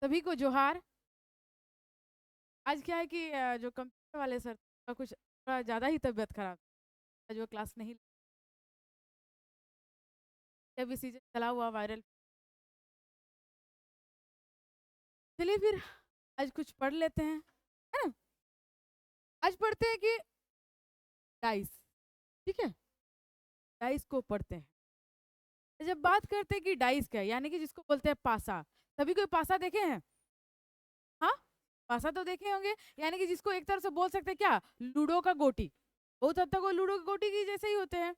सभी को जोहार। आज क्या है कि जो कंप्यूटर वाले सर का कुछ थोड़ा ज़्यादा ही तबीयत खराब, आज वो क्लास नहीं। अभी सीजन चला हुआ वायरल। चलिए फिर आज कुछ पढ़ लेते हैं, है ना। आज पढ़ते हैं कि डाइस, ठीक है, डाइस को पढ़ते हैं। जब बात करते हैं कि डाइस क्या है, यानी कि जिसको बोलते हैं पासा। सभी कोई पासा देखे हैं? हाँ, पासा तो देखे होंगे। यानी कि जिसको एक तरह से बोल सकते हैं क्या, लूडो का गोटी। बहुत हद तक वो लूडो की गोटी की जैसे ही होते हैं,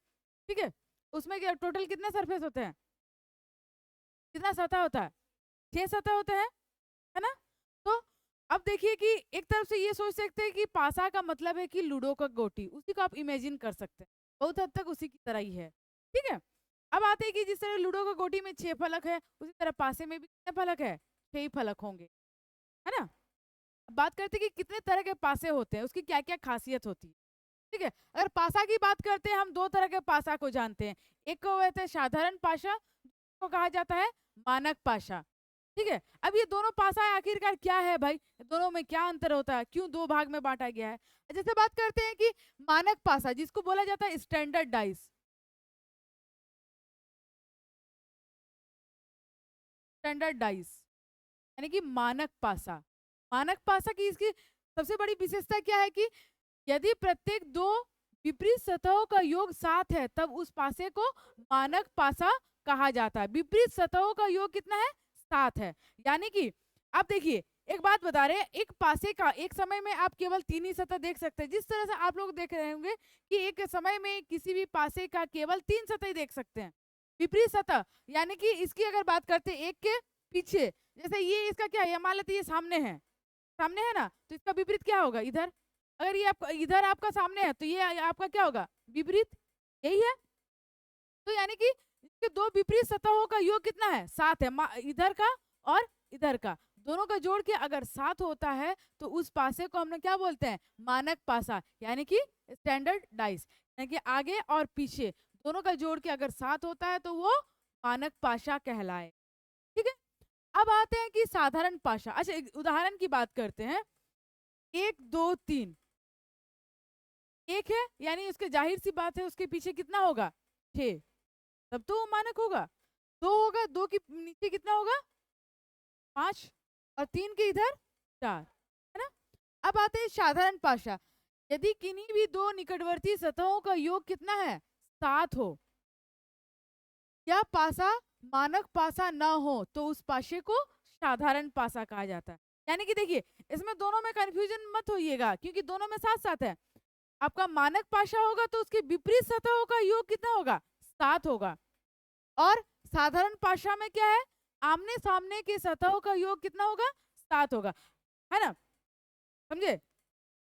ठीक है। उसमें क्या टोटल कितने सरफेस होते हैं, कितना सतह होता है? 6 सतह होते हैं, है ना। तो अब देखिए कि एक तरफ से ये सोच सकते हैं कि पासा का मतलब है कि लूडो का गोटी, उसी को आप इमेजिन कर सकते हैं, बहुत हद तक उसी की तरह ही है, ठीक है। अब आते हैं कि जिस तरह लूडो का गोटी में 6 फलक है, उसी तरह पासे में भी कितने फलक है? 6 ही फलक होंगे, है ना। अब बात करते हैं कि कितने तरह के पासे होते हैं, उसकी क्या क्या खासियत होती है, ठीक है। अगर पासा की बात करते हैं, हम दो तरह के पासा को जानते हैं। एक को कहते हैं साधारण पासा, को कहा जाता है मानक पासा, ठीक है। अब ये दोनों पासा आखिरकार क्या है भाई, दोनों में क्या अंतर होता है, क्यों दो भाग में बांटा गया है? जैसे बात करते हैं कि मानक पासा, जिसको बोला जाता है स्टैंडर्ड डाइस, स्टैंडर्ड डाइस यानी कि मानक पासा। मानक पासा की इसकी सबसे बड़ी विशेषता क्या है कि यदि प्रत्येक दो विपरीत सतहों का योग 7 है, तब उस पासे को मानक पासा कहा जाता है। विपरीत सतहों का योग कितना है? 7 है। यानी कि आप देखिए, एक बात बता रहे हैं, एक पासे का एक समय में आप केवल 3 ही सतह देख सकते हैं। जिस तरह से आप लोग देख रहे होंगे कि एक समय में किसी भी पासे का केवल 3 सतह ही देख सकते हैं। विपरीत सतह यानी कि इसकी अगर बात करते हैं एक के पीछे, जैसे ये इसका क्या है, मान लेते ये सामने है, सामने है ना, तो इसका विपरीत क्या होगा? इधर। अगर ये आपका इधर आपका सामने है, तो ये आपका क्या होगा? विपरीत। यही है। तो यानी कि इसके दो विपरीत सतहों का योग कितना है? 7 है, इधर का और इधर का, दोनों का जोड़ के अगर 7 होता है, तो उस पासे को हम लोग क्या बोलते हैं? मानक पासा, यानी कि स्टैंडर्ड डाइस। यानी कि आगे और पीछे दोनों का जोड़ के अगर 7 होता है, तो वो मानक पासा कहलाए, ठीक है। अब आते हैं कि साधारण पासा। अच्छा, एक उदाहरण की बात करते हैं। 1 2 3, एक है, यानी उसके जाहिर सी बात है उसके पीछे कितना होगा? 6, तब तो वो मानक होगा। 2 होगा, 2 के नीचे कितना होगा? 5, और 3 के इधर 4, है ना। अब आते हैं साधारण पासा। यदि किन्हीं भी दो निकटवर्ती सतहों का योग कितना है? 7 हो, या पासा मानक पासा ना हो, तो उस पासे को साधारण पासा कहा जाता है। यानी कि देखिए, इसमें दोनों में कंफ्यूजन मत होइएगा, क्योंकि दोनों में साथ साथ है। आपका मानक पाशा होगा तो उसके विपरीत सतहों का योग कितना होगा? 7 होगा। और साधारण पाशा में क्या है? आमने सामने के सतहों का योग कितना होगा? 7 होगा, है ना। समझे।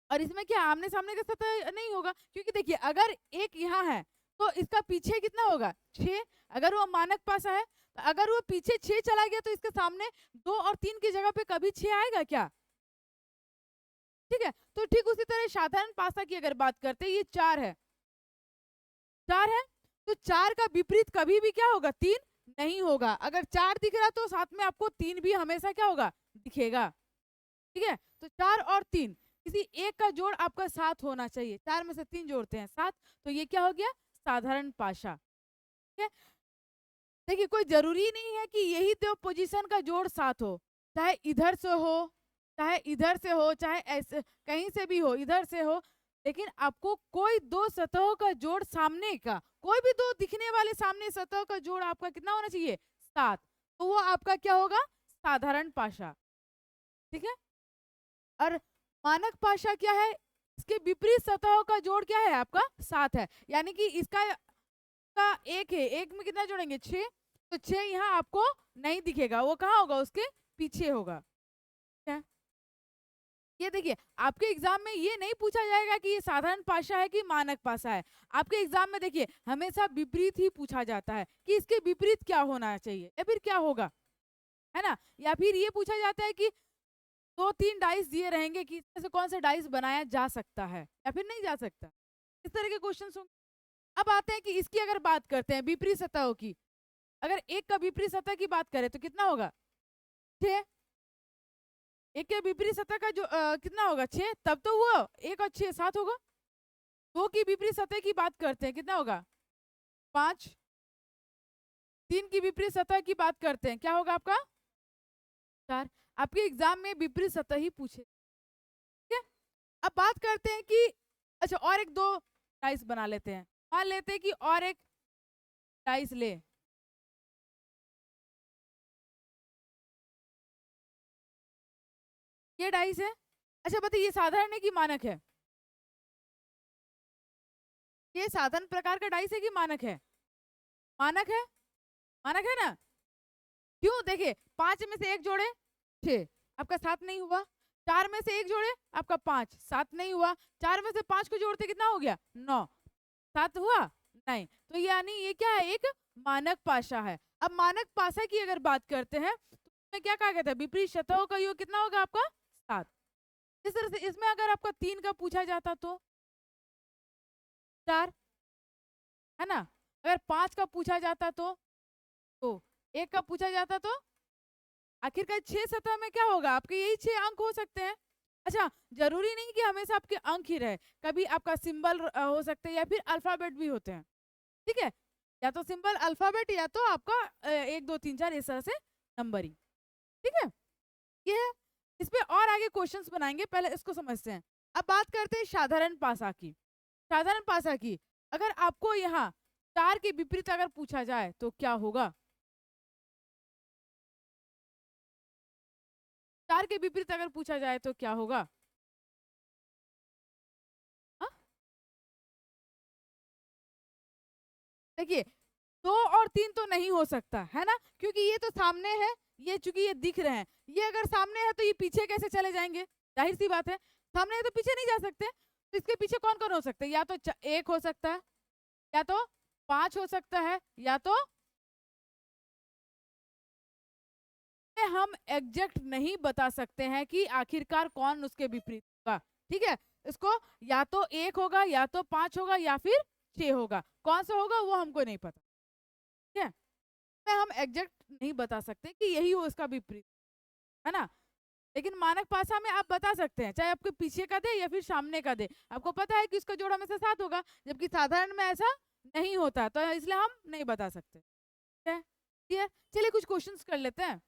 और इसमें क्या आमने सामने का सतह नहीं होगा, क्योंकि देखिए अगर एक यहाँ है, तो इसका पीछे कितना होगा? 6। अगर वो मानक पासा है, तो अगर वो पीछे 6 चला गया, तो इसके सामने 2 और 3 की जगह पे कभी 6 आएगा क्या? ठीक है। तो ठीक उसी तरह साधारण पासा की अगर बात करते हैं, ये 4 है, 4 है, तो 4 का विपरीत कभी भी क्या होगा? 3 नहीं होगा। अगर 4 दिख रहा तो साथ में आपको 3 भी हमेशा क्या होगा? दिखेगा, ठीक है। तो 4 और 3, किसी एक का जोड़ आपका 7 होना चाहिए। 4 में से 3 जोड़ते हैं 7, तो ये क्या हो गया? साधारण पाशा, ठीक है। देखिए, कोई जरूरी नहीं है कि यही दो पोजीशन का जोड़ 7 हो, चाहे इधर से हो, चाहे इधर से हो, चाहे ऐसे कहीं से भी हो, इधर से हो, लेकिन आपको कोई दो सतहों का जोड़ सामने का, कोई भी दो दिखने वाले सामने सतहों का जोड़ आपका कितना होना चाहिए? 7। तो वो आपका क्या होगा? साधारण पाशा, ठीक है। और मानक पाशा क्या है? इसके विपरीत सतहों का जोड़ क्या है? आपका 7 है। यानी कि इसका का एक है, एक में कितना जोड़ेंगे? 6। तो 6 यहाँ आपको नहीं दिखेगा, वो कहाँ होगा? उसके पीछे होगा, ठीक है? ये देखिए, आपके एग्जाम में ये नहीं पूछा जाएगा कि ये साधारण पाशा है कि मानक पाशा है। आपके एग्जाम में देखिए हमेशा विपरीत ही पूछा जाता है कि इसके विपरीत क्या होना चाहिए या फिर क्या होगा, है ना। या फिर ये पूछा जाता है कि 2 3 डाइस दिए रहेंगे कि इसमें से कौन सा डाइस बनाया जा सकता है या फिर नहीं जा सकता, इस तरह के क्वेश्चन होंगे। अब आते हैं कि इसकी अगर बात करते हैं विपरीत सतहों की, अगर एक का विपरीत सतह की बात करें तो कितना होगा? 6। एक के विपरीत सतह का जो कितना होगा 6, तब तो वो 1 और 6 7 होगा। 2 की विपरीत सतह की बात करते हैं, कितना होगा 5। 3 की विपरीत सतह की बात करते हैं, क्या होगा आपका 4। आपके एग्जाम में विपरीत सतह ही पूछे, ठीक है। अब बात करते हैं कि अच्छा और एक दो डाइस बना लेते हैं। मान लेते हैं कि और एक डाइस ले, ये डाइस है। अच्छा बताइए ये साधारण है कि मानक है? ये साधारण प्रकार का डाइस है कि मानक है? मानक है, मानक है ना। क्यों? देखिए 5 में से एक जोड़े 6, आपका 7 नहीं हुआ। 4 में से एक जोड़े आपका 5, 7 नहीं हुआ। 4 में से 5 को जोड़ते कितना हो गया 9, 7 हुआ नहीं। तो यानी ये क्या है, एक मानक पाशा है। अब मानक पाशा की अगर बात करते हैं तो इसमें क्या कहा गया था, विपरीत सतहों का योग कितना होगा आपका 7। इस तरह से इसमें अगर आपका 3 का पूछा जाता तो 4 है ना। अगर 5 का पूछा जाता तो 1 का पूछा जाता तो आखिरकार 6 सतह में क्या होगा आपके, यही 6 अंक हो सकते हैं। अच्छा जरूरी नहीं कि हमेशा आपके अंक ही रहे, कभी आपका सिंबल हो सकते हैं या फिर अल्फाबेट भी होते हैं, ठीक है। या तो सिंबल अल्फाबेट या तो आपका 1 2 3 4 इस तरह से नंबरिंग, ठीक है। ये है। इस पे और आगे क्वेश्चंस बनाएंगे, पहले इसको समझते हैं। अब बात करते हैं साधारण पासा की। साधारण पासा की अगर आपको यहाँ 4 के विपरीत अगर पूछा जाए तो क्या होगा? 4 के विपरीत अगर पूछा जाए तो क्या होगा? हाँ? देखिए 2 और 3 तो नहीं हो सकता है ना, क्योंकि ये तो सामने है, ये चूंकि ये दिख रहे हैं, ये अगर सामने है तो ये पीछे कैसे चले जाएंगे, जाहिर सी बात है। सामने है तो पीछे नहीं जा सकते, तो इसके पीछे कौन कौन हो सकते हैं, या तो 1 हो सकता है, या तो 5 हो सकता है, या तो हम एग्जैक्ट नहीं बता सकते हैं कि आखिरकार कौन उसके विपरीत होगा, ठीक है। इसको या तो 1 होगा, या तो 5 होगा, या फिर 6 होगा, कौन सा होगा वो हमको नहीं पता, ठीक है। में हम एग्जैक्ट नहीं बता सकते कि यही हो इसका विपरीत, है ना। लेकिन मानक पासा में आप बता सकते हैं, चाहे आपके पीछे का दे या फिर सामने का दे, आपको पता है कि इसका जोड़ हमेशा 7 होगा, जबकि साधारण में ऐसा नहीं होता, तो इसलिए हम नहीं बता सकते, ठीक है। क्लियर? चलिए कुछ क्वेश्चंस कर लेते हैं।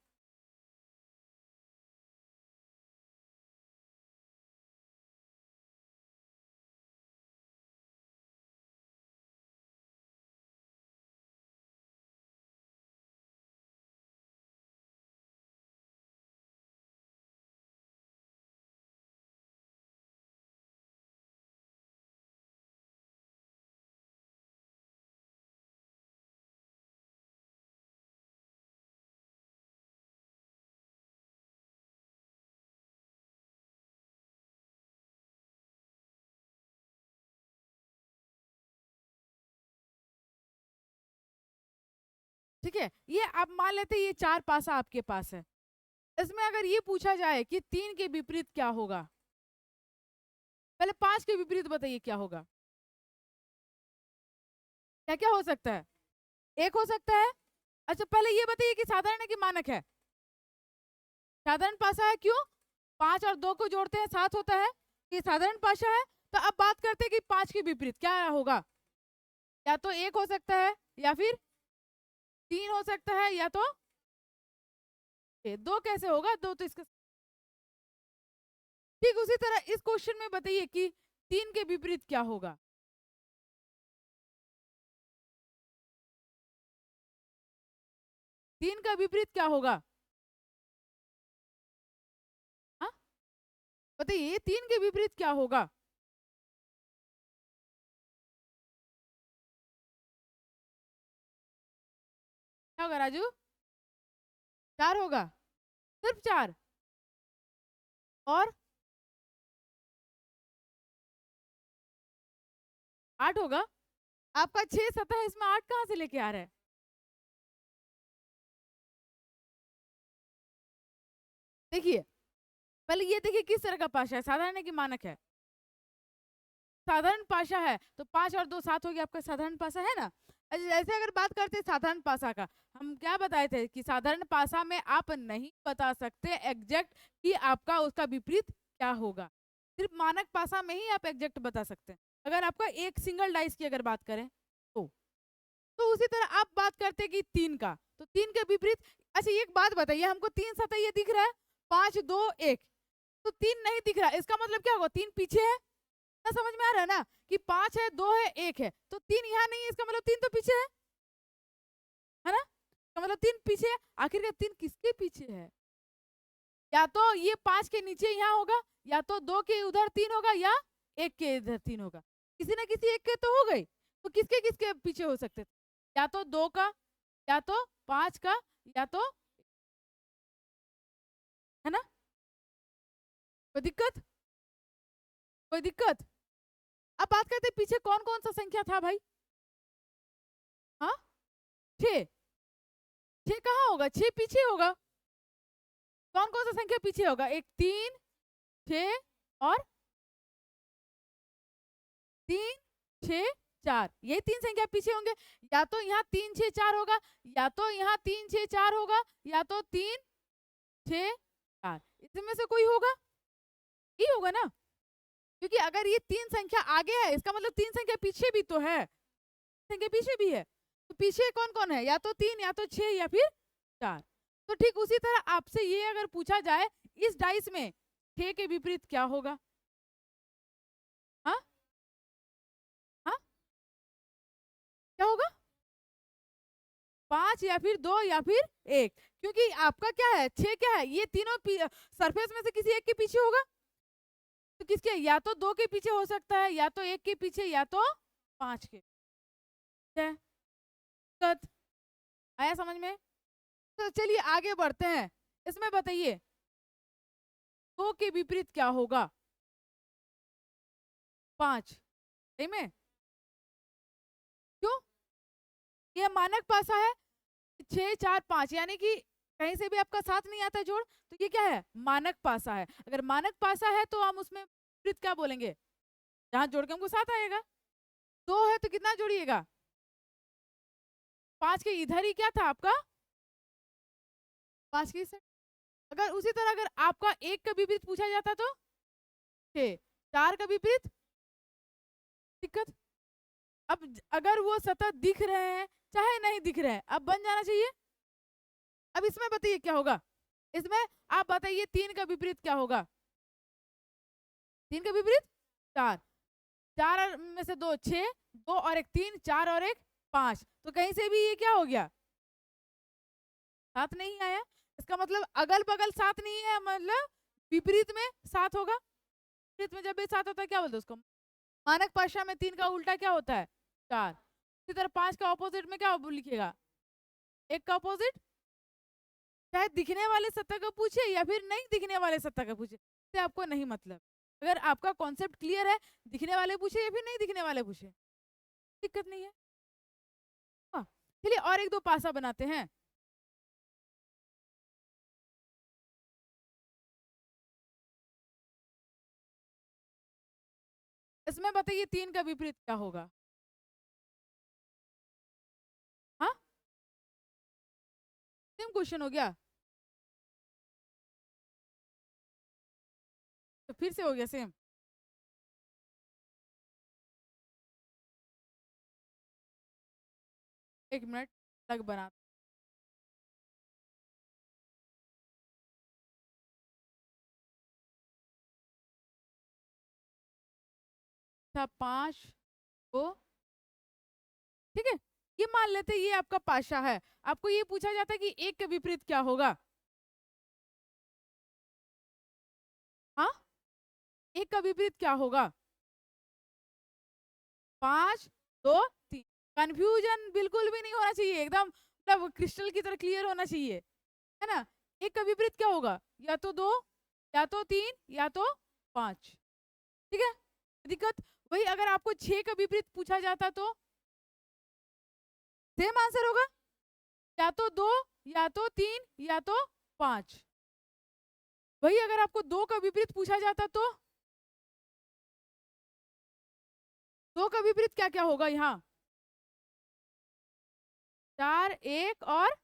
ठीक है, ये आप मान लेते हैं ये 4 पासा आपके पास है। इसमें अगर ये पूछा जाए कि 3 के विपरीत क्या होगा, पहले 5 के विपरीत बताइए क्या होगा, क्या क्या हो सकता है? 1 हो सकता है। अच्छा पहले ये बताइए कि साधारण है कि मानक है? साधारण पासा है, क्यों? 5 और 2 को जोड़ते हैं 7 होता है, ये साधारण पासा है। तो अब बात करते हैं कि 5 के विपरीत क्या होगा, या तो 1 हो सकता है, या फिर 3 हो सकता है, या तो 2 कैसे होगा, 2 तो इसका ठीक। उसी तरह इस क्वेश्चन में बताइए कि 3 के विपरीत क्या होगा, 3 का विपरीत क्या होगा, हाँ बताइए 3 के विपरीत क्या होगा? क्या होगा राजू? 4 होगा, सिर्फ 4? और 8 होगा? आपका 6 सतह है, इसमें 8 कहाँ से लेके आ रहा है? देखिए पहले ये देखिए किस तरह का पाशा है, साधारण है कि मानक है? साधारण पाशा है, तो 5 और 2 7 हो गया, आपका साधारण पाशा है ना। जैसे अगर बात करते हैं साधारण पासा का, हम क्या बताए थे कि साधारण पासा में आप नहीं बता सकते एग्जैक्ट कि आपका उसका विपरीत क्या होगा। सिर्फ मानक पासा में ही आप एग्जैक्ट बता सकते हैं। अगर आपका एक सिंगल डाइस की अगर बात करें तो उसी तरह आप बात करते हैं कि 3 का, तो 3 के विपरीत। अच्छा एक बात बताइए, हमको 3 सतह ये दिख रहा है, 5 2 1, तो 3 नहीं दिख रहा है, इसका मतलब क्या होगा? 3 पीछे है ना? समझ में आ रहा है ना कि 5 है, 2 है, 1 है, तो 3 यहाँ नहीं है, इसका मतलब 3 तो पीछे है ना? इसका मतलब 3 पीछे है। आखिर 3 किसके पीछे है? या तो ये 5 के नीचे यहाँ होगा, या तो 2 के उधर 3 होगा, या 1 के इधर 3 होगा। किसी ना किसी एक के तो हो गई, तो किसके किसके पीछे हो सकते थे? या तो 2 का, या तो 5 का, या तो, है ना? कोई दिक्कत? कोई दिक्कत? अब बात करते हैं पीछे कौन कौन सा संख्या था भाई? हाँ, 6। 6 कहाँ होगा? 6 पीछे होगा। कौन कौन सा संख्या पीछे होगा? एक 3 6 और 3 6 4, ये 3 संख्या पीछे होंगे। या तो यहाँ 3 6 4 होगा, या तो यहाँ 3 6 4 होगा, या तो 3 6 4, इसमें से कोई होगा ही होगा ना, क्योंकि अगर ये 3 संख्या आगे है, इसका मतलब 3 संख्या पीछे भी तो है, संख्या पीछे भी है। तो पीछे कौन कौन है? या तो 3, या तो 6, या फिर 4। तो ठीक उसी तरह आपसे ये अगर पूछा जाए इस डाइस में 6 के विपरीत क्या होगा? हाँ हाँ, क्या होगा? 5 या फिर 2 या फिर 1, क्योंकि आपका क्या है? 6 क्या है? ये तीनों सरफेस में से किसी एक के पीछे होगा, तो किसके? या तो 2 के पीछे हो सकता है, या तो 1 के पीछे, या तो 5 के। दिक्कत आया समझ में? तो चलिए आगे बढ़ते हैं। इसमें बताइए 2 के विपरीत क्या होगा? 5। सही में? क्यों? ये मानक पासा है, 6 4 5, यानी कि कहीं से भी आपका साथ नहीं आता जोड़, तो ये क्या है? मानक पासा है। अगर मानक पासा है तो हम उसमें विपरीत क्या बोलेंगे? जहां जोड़ के हमको साथ आएगा। 2 है तो कितना जोड़िएगा? 5 के इधर ही क्या था आपका? 5 के, अगर उसी तरह अगर आपका 1 का विपरीत पूछा जाता तो 6, 4 का विपरीत, दिक्कत। अब अगर वो सतत दिख रहे हैं चाहे नहीं दिख रहे हैं, अब बन जाना चाहिए। अब इसमें बताइए क्या होगा? इसमें आप बताइए 3 का विपरीत क्या होगा? 3 का विपरीत 4, 4 में से 2 6, 2 और 1 3, 4 और 1 5, तो कहीं से भी ये क्या हो गया? साथ नहीं आया। इसका मतलब अगल बगल साथ नहीं है, मतलब विपरीत में साथ होगा। विपरीत में जब भी साथ होता है क्या बोलते हैं उसको? मानक भाषा में 3 का उल्टा क्या होता है? 4। इसी तरह 5 का ऑपोजिट में क्या लिखिएगा? 1 का ऑपोजिट। चाहे दिखने वाले सत्ता का पूछे या फिर नहीं दिखने वाले सत्ता का पूछे, इससे आपको नहीं मतलब। अगर आपका कॉन्सेप्ट क्लियर है, दिखने वाले पूछे या फिर नहीं दिखने वाले पूछे, दिक्कत नहीं है। हाँ, चलिए और एक दो पासा बनाते हैं। इसमें बताइए 3 का विपरीत क्या होगा? हाँ, सेम क्वेश्चन हो गया, तो फिर से हो गया सेम। एक मिनट अलग बना था 5 को, ठीक है। ये मान लेते ये आपका पाशा है, आपको ये पूछा जाता है कि 1 के विपरीत क्या होगा? हाँ, 1 का विपरीत क्या होगा? 5 2 3। कंफ्यूजन बिल्कुल भी नहीं होना चाहिए, एकदम मतलब क्रिस्टल की तरह क्लियर होना चाहिए, है ना? 1 का विपरीत क्या होगा? या तो 2, या तो 3, या तो 5, ठीक है। दिक्कत वही, अगर आपको 6 का विपरीत पूछा जाता तो सेम आंसर होगा, या तो 2, या तो 3, या तो 5। वही अगर आपको 2 का विपरीत पूछा जाता तो 2 का विपरीत क्या क्या होगा यहाँ? 4, 1 और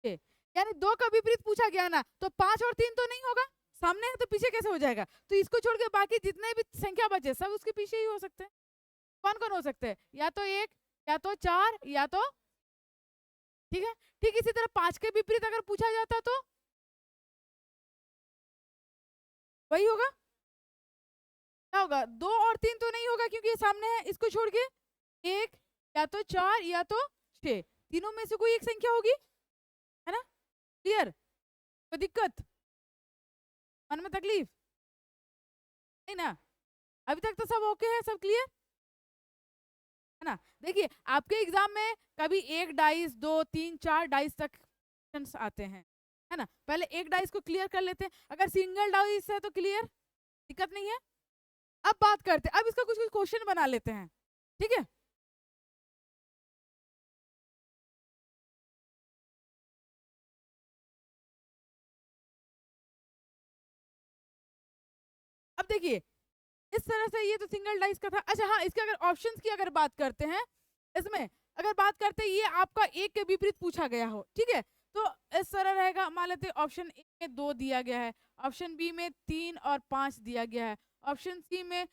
6, यानी 2 का विपरीत पूछा गया ना, तो 5 और 3 तो नहीं होगा, सामने है तो पीछे कैसे हो जाएगा? तो इसको छोड़ के बाकी जितने भी संख्या बचे सब उसके पीछे ही हो सकते हैं। कौन कौन हो सकते हैं? या तो 1, या तो 4, या तो, ठीक है। ठीक इसी तरह 5 के विपरीत अगर पूछा जाता तो वही होगा, क्या होगा? 2 और 3 तो नहीं होगा क्योंकि ये सामने है, इसको छोड़ के 1, या तो 4, या तो 6, तीनों में से कोई एक संख्या होगी, है ना? क्लियर? कोई दिक्कत, मन में तकलीफ नहीं ना? अभी तक तो सब ओके है, सब क्लियर है ना? देखिए आपके एग्जाम में कभी एक डाइस, 2, 3, 4 डाइस तक questions आते हैं, है ना? पहले एक डाइस को क्लियर कर लेते हैं, अगर सिंगल डाइस है तो क्लियर, दिक्कत नहीं है। अब बात करते हैं, अब इसका कुछ कुछ क्वेश्चन बना लेते हैं, ठीक है? अब देखिए इस तरह से, ये तो सिंगल डाइस का था। अच्छा हाँ, इसके अगर ऑप्शंस की अगर बात करते हैं, इसमें अगर बात करते हैं ये आपका एक के विपरीत पूछा गया हो, ठीक है, तो इस तरह रहेगा। मान लेते हैं ऑप्शन ए में 2 दिया गया है, ऑप्शन बी में 3 और 5 दिया गया है, ऑप्शन सी में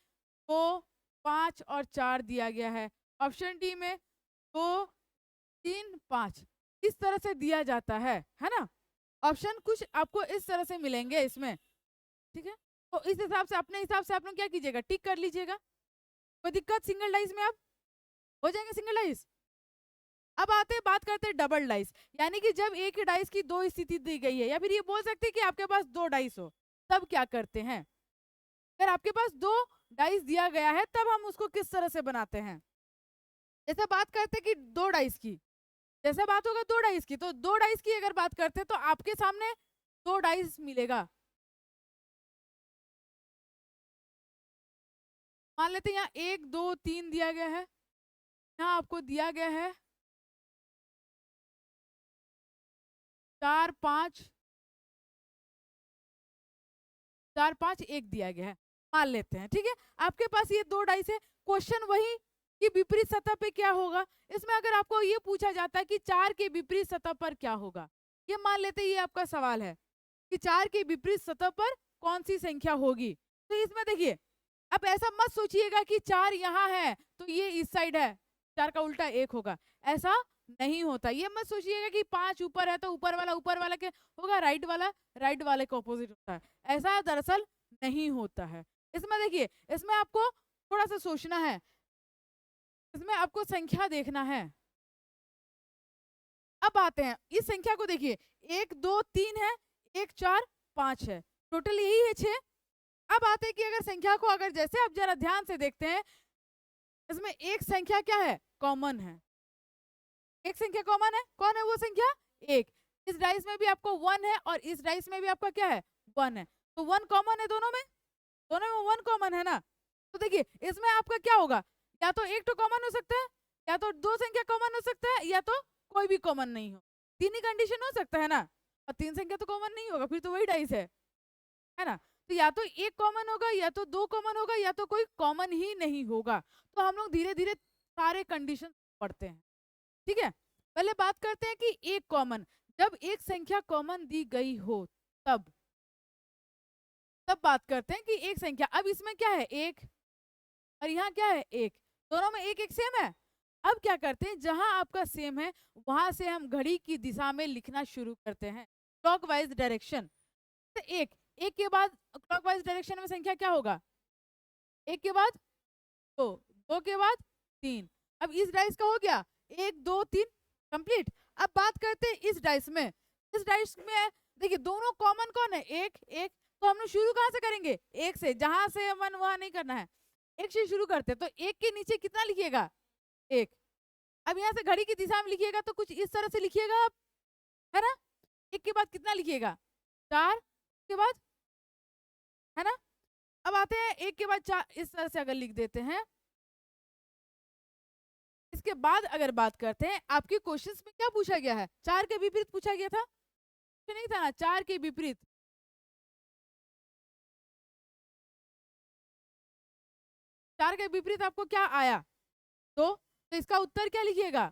2, 5 और 4 दिया गया है, ऑप्शन डी में 2, 3, 5, इस तरह से दिया जाता है ना? ऑप्शन कुछ आपको इस तरह से मिलेंगे इसमें, ठीक है। तो इस हिसाब से, अपने हिसाब से आप लोग क्या कीजिएगा, टिक कर लीजिएगा। कोई दिक्कत सिंगल डाइस में? आप हो जाएंगे सिंगल डाइस। अब आते हैं, बात करते हैं डबल डाइस, यानी कि जब एक ही डाइस की दो स्थिति दी गई है, या फिर ये बोल सकते हैं कि आपके पास 2 डाइस हो, तब क्या करते हैं? अगर आपके पास 2 डाइस दिया गया है तब हम उसको किस तरह से बनाते हैं? जैसे बात करते हैं कि 2 डाइस की, जैसे बात होगा 2 डाइस की, तो 2 डाइस की अगर बात करते हैं तो आपके सामने 2 डाइस मिलेगा। मान लेते हैं यहाँ 1, 2, 3 दिया गया है, यहाँ आपको दिया गया है 4, 5, 4, 5, 1 दिया गया है, मान लेते हैं, ठीक है। आपके पास ये 2 डाइस है, क्वेश्चन वही कि विपरीत सतह पे क्या होगा। इसमें अगर आपको ये पूछा जाता है कि 4 के विपरीत सतह पर क्या होगा, ये मान लेते हैं ये आपका सवाल है कि 4 के विपरीत सतह पर कौन सी संख्या होगी। तो इसमें देखिए, अब ऐसा मत सोचिएगा कि 4 यहाँ है तो ये इस साइड है, 4 का उल्टा 1 होगा, ऐसा नहीं होता। ये मत सोचिएगा कि 5 ऊपर है तो ऊपर वाला क्या होगा, राइट वाले के ऑपोजिट होता है, ऐसा दरअसल नहीं होता है। इसमें देखिए, इसमें आपको थोड़ा सा सोचना है, इसमें आपको संख्या देखना है। अब आते हैं इस संख्या को, देखिए 1, 2, 3 है, 1, 4, 5 है, टोटल यही है 6। अब आते हैं कि अगर संख्या को, अगर जैसे आप जरा ध्यान से देखते हैं, इसमें एक संख्या क्या है, कॉमन है, एक संख्या कॉमन है, कौन है वो संख्या, 1। इस डाइस में भी आपको 1 है और इस डाइस में भी आपका क्या है, 1 है, तो 1 कॉमन है दोनों में, 1 कॉमन है ना। तो देखिए इसमें आपका क्या होगा, या तो एक तो कॉमन हो सकता है, या तो 2 संख्या कॉमन हो सकता है, या तो कोई भी कॉमन नहीं हो, 3 ही कंडीशन हो सकता है ना। और 3 संख्या तो कॉमन नहीं होगा, फिर तो वही डाइस है ना। तो या तो एक कॉमन होगा, या तो 2 कॉमन होगा, या तो कोई कॉमन ही नहीं होगा। तो हम लोग धीरे धीरे सारे कंडीशन पढ़ते हैं, ठीक है। पहले बात करते हैं कि एक कॉमन, जब एक संख्या कॉमन दी गई हो तब तब बात करते हैं कि एक संख्या, अब इसमें क्या है, एक, और यहाँ क्या है, एक, दोनों में एक एक सेम है। अब क्या करते हैं, जहां आपका सेम है वहां से हम घड़ी की दिशा में लिखना शुरू करते हैं, क्लॉकवाइज डायरेक्शन। तो एक के बाद क्लॉकवाइज डायरेक्शन में संख्या क्या होगा, एक के बाद 2, 2 के बाद 3। अब इस डाइस का हो गया 1, 2, 3 कंप्लीट। अब बात करते हैं इस डाइस में, इस डाइस में देखिए दोनों कॉमन कौन है, एक एक, तो हम लोग शुरू कहाँ से करेंगे, एक से, जहां से मन वहां नहीं करना है, एक से शुरू करते हैं। तो एक के नीचे कितना लिखिएगा, एक। अब यहाँ से घड़ी की दिशा में लिखिएगा तो कुछ इस तरह से लिखिएगा आप, है ना। एक के बाद कितना लिखिएगा, 4 के बाद, है ना। अब आते हैं एक के बाद 4, इस तरह से अगर लिख देते हैं। इसके बाद अगर बात करते हैं, आपके क्वेश्चंस में क्या पूछा गया है, 4 के विपरीत पूछा गया था, नहीं था ना, 4 के विपरीत, 4 के विपरीत आपको क्या आया, 2। तो इसका उत्तर क्या लिखिएगा,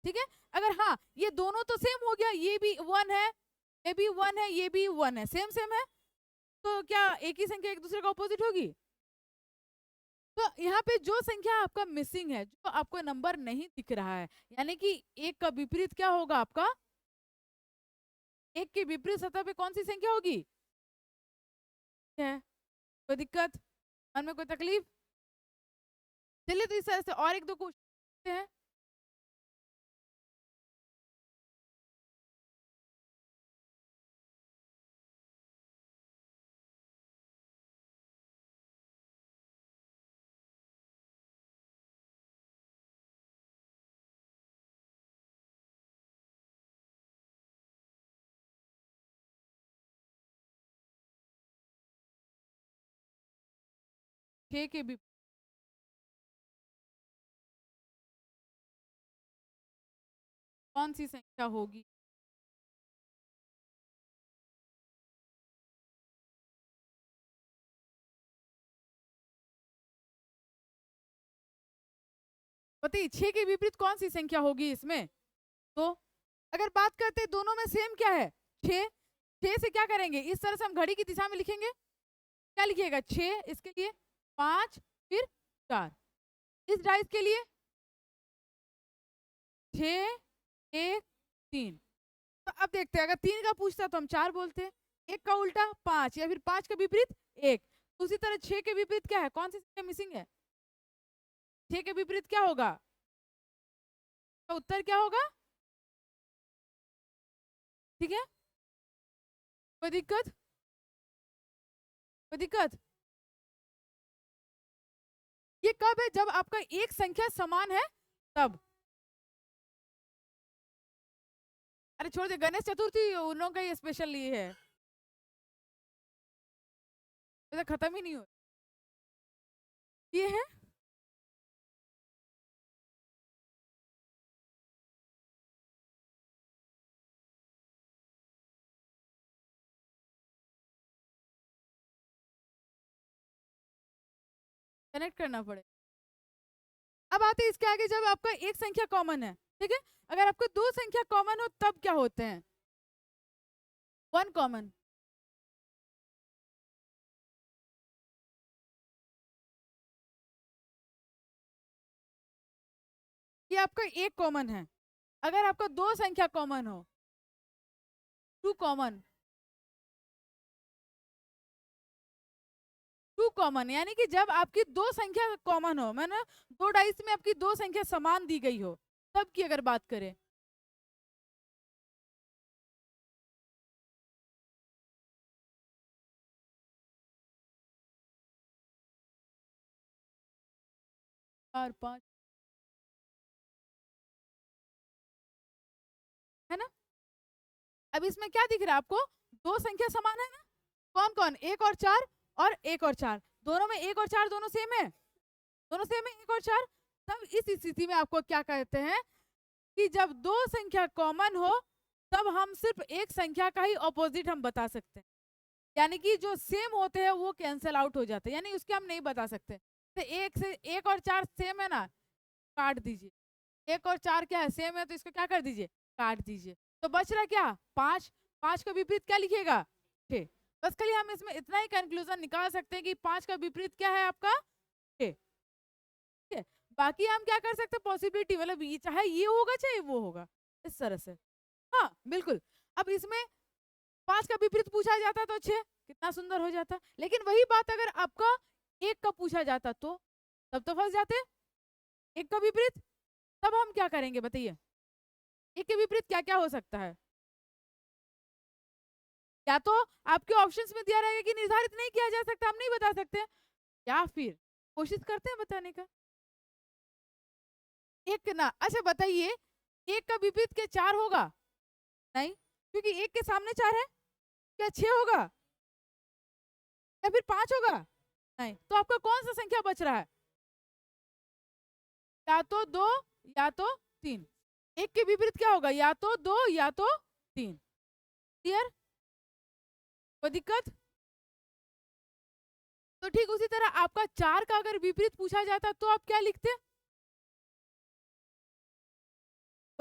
ठीक है। अगर हाँ ये दोनों तो सेम हो गया, ये भी 1 है, ये भी 1 है, ये भी 1 है, सेम सेम है, तो क्या एक ही संख्या एक दूसरे का ऑपोजिट होगी? तो यहाँ पे जो संख्या आपका मिसिंग है, जो आपको नंबर नहीं दिख रहा है, यानी कि एक का विपरीत क्या होगा आपका, एक के विपरीत सतह पे कौन सी संख्या होगी? है कोई दिक्कत, मन में कोई तकलीफ? चलिए तो इस तरह से और एक दो क्वेश्चन हैं। छह के विपरीत कौन सी संख्या होगी? बताइए 6 के विपरीत कौन सी संख्या होगी इसमें? तो अगर बात करते हैं दोनों में सेम क्या है, 6, 6 से क्या करेंगे, इस तरह से हम घड़ी की दिशा में लिखेंगे, क्या लिखिएगा 6, इसके लिए 5 फिर 4, इस डाइस के लिए 6 1 3। तो अब देखते हैं अगर 3 का पूछता तो हम 4 बोलते हैं, 1 का उल्टा 5, या फिर 5 का विपरीत 1। उसी तरह 6 के विपरीत क्या है, कौन सी संख्या मिसिंग है? 6 के विपरीत क्या होगा, तो उत्तर क्या होगा? ठीक है, कोई दिक्कत, कोई दिक्कत? ये कब है, जब आपका एक संख्या समान है तब। अरे छोड़ दे, गणेश चतुर्थी उन लोगों का ये स्पेशल ये है, तो खत्म ही नहीं हो, ये है। कनेक्ट करना पड़े। अब आते हैं इसके आगे, जब आपका एक संख्या कॉमन है, ठीक है, अगर आपको दो संख्या कॉमन हो तब क्या होते हैं? 1 कॉमन, ये आपका एक कॉमन है। अगर आपका दो संख्या कॉमन हो, 2 कॉमन, 2 कॉमन यानी कि जब आपकी दो संख्या कॉमन हो, मैंने दो डाइस में आपकी दो संख्या समान दी गई हो, तब की अगर बात करें, 4 5, है ना? अब इसमें क्या दिख रहा है आपको, दो संख्या समान है ना, कौन कौन, 1 और 4, और 1 और 4, दोनों में 1 और 4 दोनों सेम है, दोनों सेम है 1 और 4। तब इस स्थिति में आपको क्या कहते हैं कि जब दो संख्या कॉमन हो तब हम सिर्फ एक संख्या का ही ऑपोजिट हम बता सकते हैं, यानी कि जो सेम होते हैं वो कैंसिल आउट हो जाते हैं, यानी उसके हम नहीं बता सकते। तो एक से 1 और 4 सेम है ना, काट दीजिए, 1 और 4 क्या है, सेम है, तो इसको क्या कर दीजिए, काट दीजिए, तो बच रहा क्या, 5। 5 का विपरीत क्या लिखिएगा, 6। बस खाली हम इसमें इतना ही कंक्लूजन निकाल सकते हैं कि 5 का विपरीत क्या है आपका, 6। ठीक है, बाकी हम क्या कर सकते हैं, पॉसिबिलिटी मतलब ये चाहे ये होगा चाहे वो होगा, इस तरह से। हाँ बिल्कुल। अब इसमें 5 का विपरीत पूछा जाता तो 6 कितना सुंदर हो जाता, लेकिन वही बात अगर आपका 1 का पूछा जाता तो तब तो फंस जाते, 1 का विपरीत, तब हम क्या करेंगे बताइए, 1 के विपरीत क्या क्या हो सकता है? या तो आपके ऑप्शंस में दिया रहेगा कि निर्धारित नहीं किया जा सकता, हम नहीं बता सकते, या फिर कोशिश करते हैं बताने का, एक ना, अच्छा बताइए, 1 का विपरीत क्या 4 होगा? नहीं, क्योंकि 1 के सामने 4 है, क्या 6 होगा या फिर 5 होगा? नहीं, तो आपका कौन सा संख्या बच रहा है, या तो 2 या तो 3। 1 के विपरीत क्या होगा, या तो 2 या तो 3। क्लियर, कोई दिक्कत? तो ठीक उसी तरह आपका 4 का अगर विपरीत पूछा जाता तो आप क्या लिखते?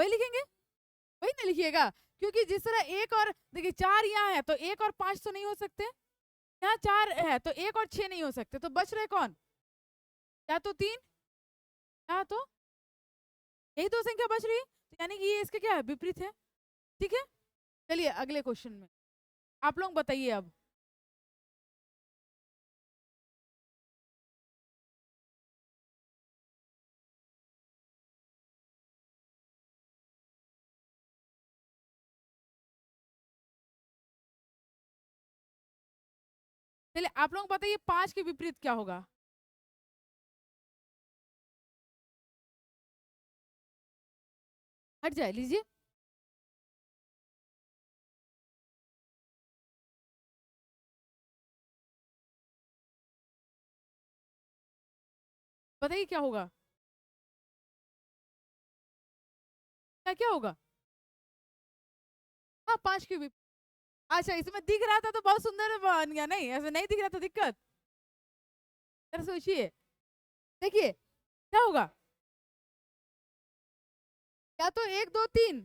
वही लिखेंगे, वही नहीं लिखिएगा, क्योंकि जिस तरह एक और देखिए 4 यहाँ है तो 1 और 5 तो नहीं हो सकते, यहाँ 4 है तो 1 और 6 नहीं हो सकते, तो बच रहे कौन, या तो 3 या तो, यही दो संख्या बच रही है, तो यानी कि ये इसके क्या है, विपरीत है। ठीक है, चलिए अगले क्वेश्चन में आप लोग बताइए अब। चलिए आप लोग बताइए 5 के विपरीत क्या होगा। हट जाए, लीजिए। बताइए क्या होगा, क्या क्या होगा। हाँ 5 के विपरीत। अच्छा इसमें दिख रहा था तो बहुत सुंदर बन गया, नहीं ऐसे नहीं दिख रहा था दिक्कत। जरा सोचिए, देखिए क्या होगा, या तो 1 2 3,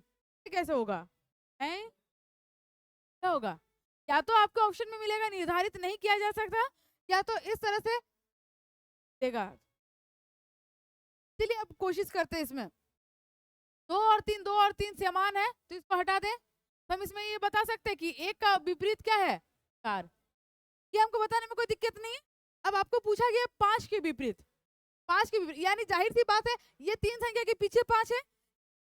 कैसे होगा है, क्या होगा, या तो आपको ऑप्शन में मिलेगा निर्धारित नहीं किया जा सकता, या तो इस तरह से देगा। चलिए अब कोशिश करते हैं इसमें, 2 और 3 समान है तो इसको हटा दें, तो हम इसमें ये बता सकते हैं कि एक का विपरीत क्या है, 4, ये हमको बताने में कोई दिक्कत नहीं है। अब आपको पूछा गया 5 के विपरीत, 5 के विपरीत यानी जाहिर सी बात है ये 3 संख्या के पीछे 5 है,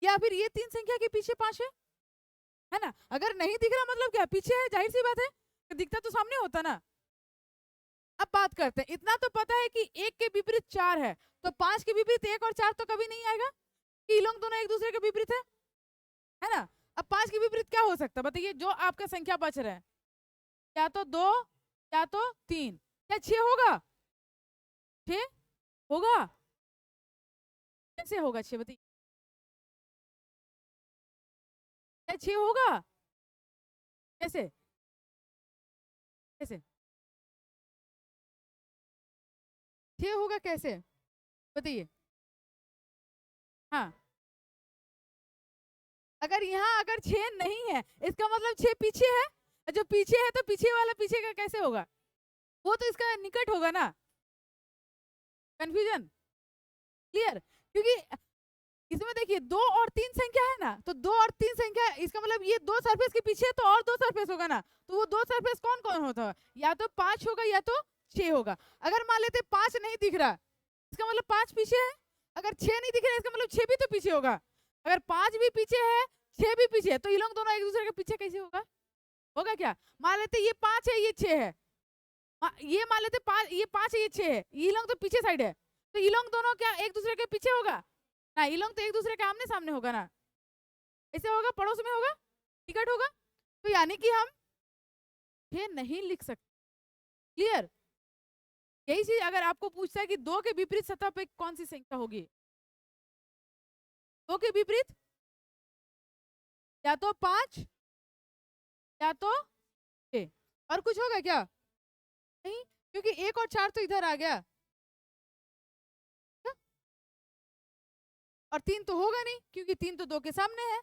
या फिर ये 3 संख्या के पीछे 5 है ना। अगर नहीं दिख रहा मतलब क्या, पीछे है, जाहिर सी बात है, दिखता तो सामने होता ना। अब बात करते हैं, इतना तो पता है कि 1 के विपरीत 4 है, तो 5 के विपरीत 1 और 4 तो कभी नहीं आएगा, कि लोग दोनों एक दूसरे के विपरीत है ना। अब 5 के विपरीत क्या हो सकता है बताइए, जो आपका संख्या बच रहा है, या तो 2 या तो 3, क्या 6 होगा, 6 होगा, कैसे होगा 6 बताइए, क्या 6 होगा, कैसे कैसे 6 होगा कैसे बताइए। हाँ अगर यहाँ अगर 6 नहीं है इसका मतलब 6 पीछे है, जो पीछे है तो पीछे वाला पीछे का कैसे होगा, वो तो इसका निकट होगा ना। कंफ्यूजन क्लियर, क्योंकि इसमें देखिए 2 और 3 संख्या है ना, तो 2 और 3 संख्या इसका मतलब ये 2 सरफेस के पीछे है तो और 2 सरफेस होगा ना, तो वो 2 सरफेस कौन कौन होता है, या तो 5 होगा या तो 6 होगा। अगर मान लेते 5 नहीं दिख रहा इसका मतलब 5 पीछे है, अगर 6 नहीं दिख रहा इसका मतलब 6 भी तो पीछे होगा, अगर 5 भी पीछे है 6 भी पीछे है, तो ये लोग दोनों एक दूसरे के पीछे कैसे होगा, होगा क्या। मान लेते ये 5 है ये 6 है, ये मान लेते 5, ये 5 है ये 6 है, ये लोग तो पीछे साइड है, तो ये लोग दोनों क्या एक दूसरे के पीछे होगा ना, ये लोग तो एक दूसरे के आमने सामने होगा ना, ऐसे होगा, पड़ोस में होगा, टिकट होगा, तो यानी कि हम ये नहीं लिख सकते। क्लियर, यही चीज अगर आपको पूछता है कि 2 के विपरीत सतह पे कौन सी संख्या होगी, 2 के विपरीत या तो 5 या तो 6, और कुछ होगा क्या, नहीं, क्योंकि 1 और 4 तो इधर आ गया, और 3 तो होगा नहीं क्योंकि 3 तो 2 के सामने है।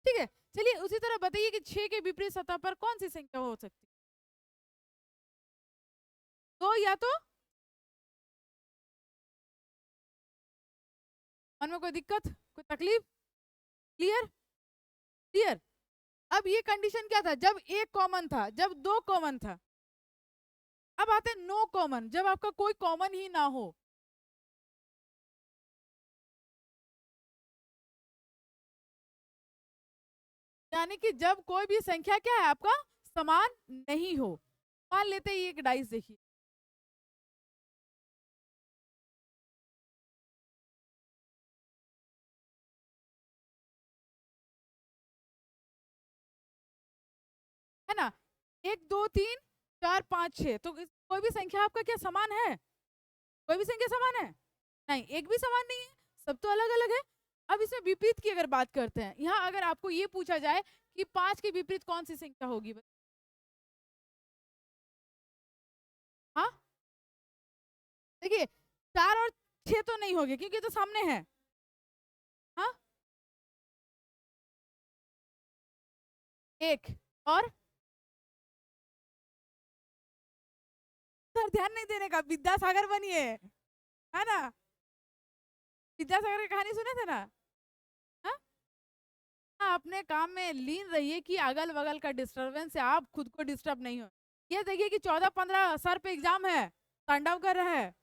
ठीक है, चलिए उसी तरह बताइए कि 6 के विपरीत सतह पर कौन सी संख्या हो सकती है, 2 या तो, मन में कोई दिक्कत कोई तकलीफ, क्लियर क्लियर। अब ये कंडीशन क्या था, जब एक कॉमन था, जब 2 कॉमन था। अब आते हैं नो कॉमन, जब आपका कोई कॉमन ही ना हो, यानी कि जब कोई भी संख्या क्या है आपका समान नहीं हो। मान लेते हैं ये एक डाइस देखिए, है ना, 1 2 3 4 5 6, तो कोई भी संख्या आपका क्या समान है, कोई भी संख्या समान है नहीं, एक भी समान नहीं है, सब तो अलग अलग है। अब इसमें विपरीत की अगर बात करते हैं, यहाँ अगर आपको ये पूछा जाए कि 5 के विपरीत कौन सी संख्या होगी, हाँ देखिए 4 और 6 तो नहीं होगी क्योंकि तो सामने है, हाँ एक और सर ध्यान नहीं देने का, विद्यासागर बनिए, है ना? विद्यासागर की कहानी सुने थे ना? हाँ, हाँ, अपने काम में लीन रहिए कि अगल बगल का डिस्टरबेंस से आप खुद को डिस्टर्ब नहीं हो। ये देखिए कि 14-15 सर पे एग्जाम है, तांडव कर रहा है,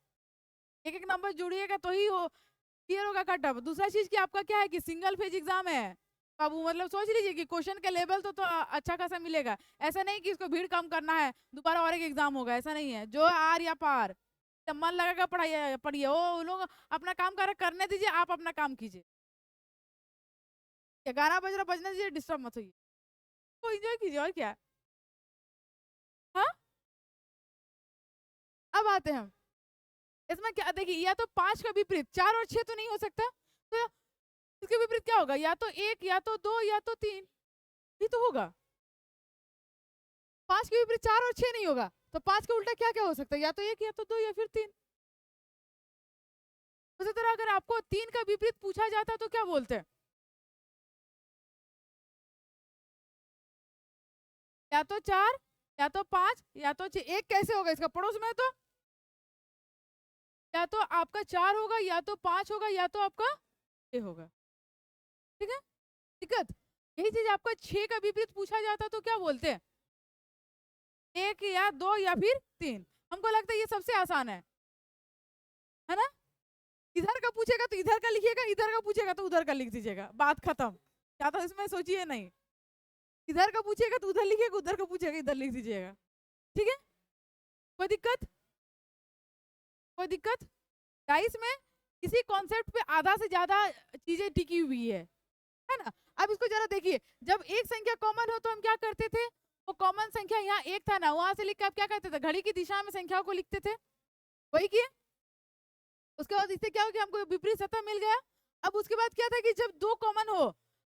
एक एक नंबर जुड़िएगा तो ही हो क्लियर होगा कट ऑफ। दूसरा चीज कि आपका क्या है कि सिंगल फेज एग्जाम है बाबू, मतलब सोच लीजिए कि क्वेश्चन का लेवल तो अच्छा खासा मिलेगा। ऐसा नहीं कि इसको भीड़ कम करना है, दोबारा और एक एग्जाम होगा, ऐसा नहीं है। जो आर या पार, जब मन लगेगा पढ़ाइए पढ़िए, वो लोग अपना काम करने दीजिए, आप अपना काम कीजिए। 11 बज रहा, बजने दीजिए, डिस्टर्ब मत होइए, तो एंजॉय कीजिए, और क्या। हाँ, अब आते हैं हम इसमें क्या, देखिए या तो 5 का विपरीत, 4 और 6 तो नहीं हो सकता, तो इसके विपरीत क्या होगा, या तो 1 या तो 2 या तो 3 ही तो होगा। 5 के विपरीत 4 और 6 नहीं होगा, तो 5 का उल्टा क्या क्या हो सकता है, या तो 1 या तो 2 या फिर 3। उसी तरह अगर आपको 3 का विपरीत पूछा जाता तो क्या बोलते हैं, या तो 4 या तो 5 या तो 6। एक कैसे होगा, इसका पड़ोस में तो या तो आपका 4 होगा या तो 5 होगा या तो आपका 6 होगा, ठीक है। दिक्कत यही चीज, आपका 6 का विपरीत पूछा जाता तो क्या बोलते हैं, 1 या 2 या फिर 3। हमको लगता है ये सबसे आसान है ना? इधर का पूछेगा तो इधर का लिखिएगा, इधर का पूछेगा तो उधर का लिख दीजिएगा, बात खत्म। क्या तो इसमें सोचिए नहीं, इधर का पूछेगा तो उधर लिखिएगा, उधर का पूछेगा इधर लिख दीजिएगा, ठीक है। कोई दिक्कत, कोई दिक्कत? डाइस में इसी कॉन्सेप्ट पे आधा से ज्यादा चीजें टिकी हुई है ना? अब इसको जरा देखिए, जब एक संख्या कॉमन हो तो हम क्या करते थे, वो कॉमन संख्या यहाँ एक था ना, वहां से लिख के आप क्या करते थे, घड़ी की दिशा में संख्याओं को लिखते थे, वही किए। उसके बाद इससे क्या हो गया, हमको विपरीत सतह मिल गया। अब उसके बाद क्या था कि जब 2 कॉमन हो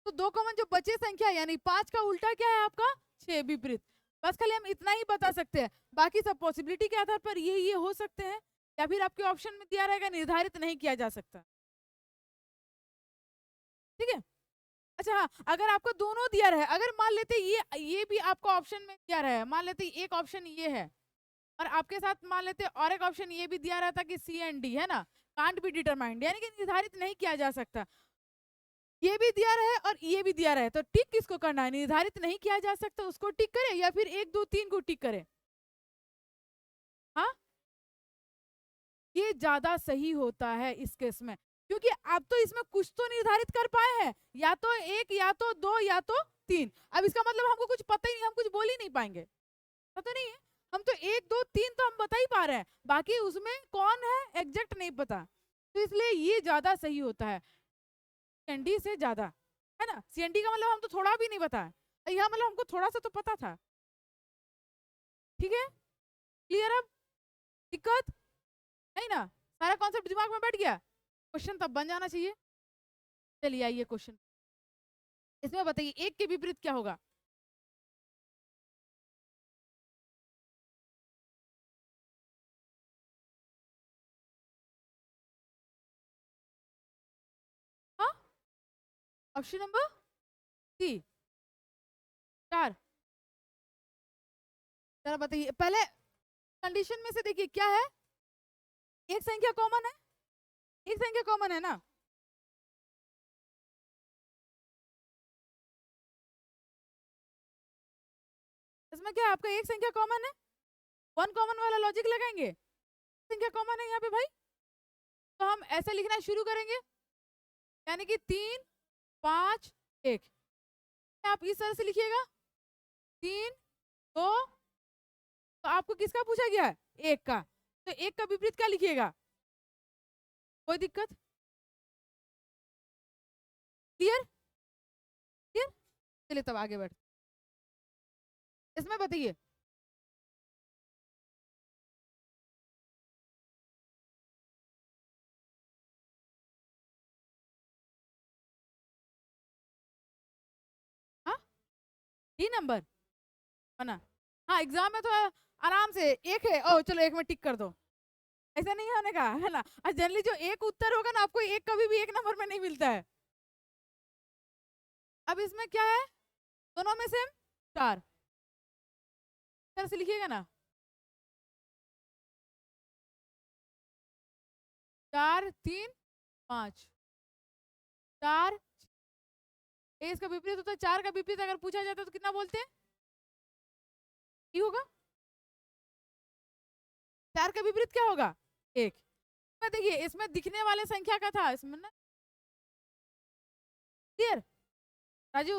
तो 2 कॉमन जो बचे संख्या, यानी 5 का उल्टा क्या है आपका, 6 विपरीत। बस खाली हम इतना ही बता सकते हैं, बाकी सब पॉसिबिलिटी के आधार पर ये हो सकते हैं, या फिर आपके ऑप्शन में दिया रहेगा निर्धारित नहीं किया जा सकता, ठीक है। अच्छा हाँ, अगर आपको दोनों दिया रहे, अगर मान लेते ये भी आपको ऑप्शन में दिया रहे, मान लेते एक ऑप्शन ये है और आपके साथ मान लेते और एक ऑप्शन ये भी दिया रहता कि सी एंड डी, है ना, कांट बी डिटरमाइंड, यानी कि निर्धारित नहीं किया जा सकता। ये भी दिया रहे और ये भी दिया रहे, तो टिक किसको करना है, निर्धारित नहीं किया जा सकता उसको टिक करे, या फिर 1 2 3 को टिक करे। हाँ, ये ज्यादा सही होता है इस केस में, क्योंकि आप तो इसमें कुछ तो निर्धारित कर पाए हैं, या तो 1 या तो 2 या तो 3। अब इसका मतलब हमको कुछ पता ही नहीं, हम कुछ बोल ही नहीं पाएंगे, पता नहीं है। हम तो 1 2 3 तो हम बता ही पा रहे हैं, बाकी उसमें कौन है एग्जैक्ट नहीं पता, तो इसलिए ये ज्यादा सही होता है सीएनडी से ज्यादा, है ना। सीएनडी का मतलब हम तो थोड़ा भी नहीं बताया, यहाँ मतलब हमको थोड़ा सा तो पता था, ठीक है, क्लियर। अब दिक्कत नहीं ना, सारा कॉन्सेप्ट दिमाग में बैठ गया, क्वेश्चन तब बन जाना चाहिए। चलिए आइए क्वेश्चन, इसमें बताइए 1 के विपरीत क्या होगा। हाँ, ऑप्शन नंबर सी 4। जरा बताइए पहले, कंडीशन में से देखिए क्या है, एक संख्या कॉमन है, एक संख्या कॉमन है ना, इसमें क्या है, आपका एक संख्या कॉमन है, 1 कॉमन वाला लॉजिक लगाएंगे, संख्या कॉमन है यहाँ पे भाई, तो हम ऐसे लिखना शुरू करेंगे, यानी कि 3 5 1। आप इस तरह से लिखिएगा, 3 2, तो आपको किसका पूछा गया है, 1 का, तो 1 का विपरीत क्या लिखिएगा, कोई दिक्कत, क्लियर क्लियर। चलिए तब आगे बढ़, इसमें बताइए हाँ, डी नंबर बना, हाँ एग्जाम में तो आराम से एक है, ओ चलो एक में टिक कर दो, ऐसा नहीं होने का, है ना। और जनरली जो एक उत्तर होगा ना, आपको एक कभी भी 1 नंबर में नहीं मिलता है। अब इसमें क्या है, दोनों में सेम, 4 तरह से लिखिएगा ना, 4 3 5 4। ए इसका विपरीत होता है 4 का विपरीत अगर पूछा जाता तो कितना बोलते हैं? ये होगा 4 का विपरीत क्या होगा? 1। देखिए इसमें दिखने वाले संख्या का था इसमें ना, क्लियर राजू?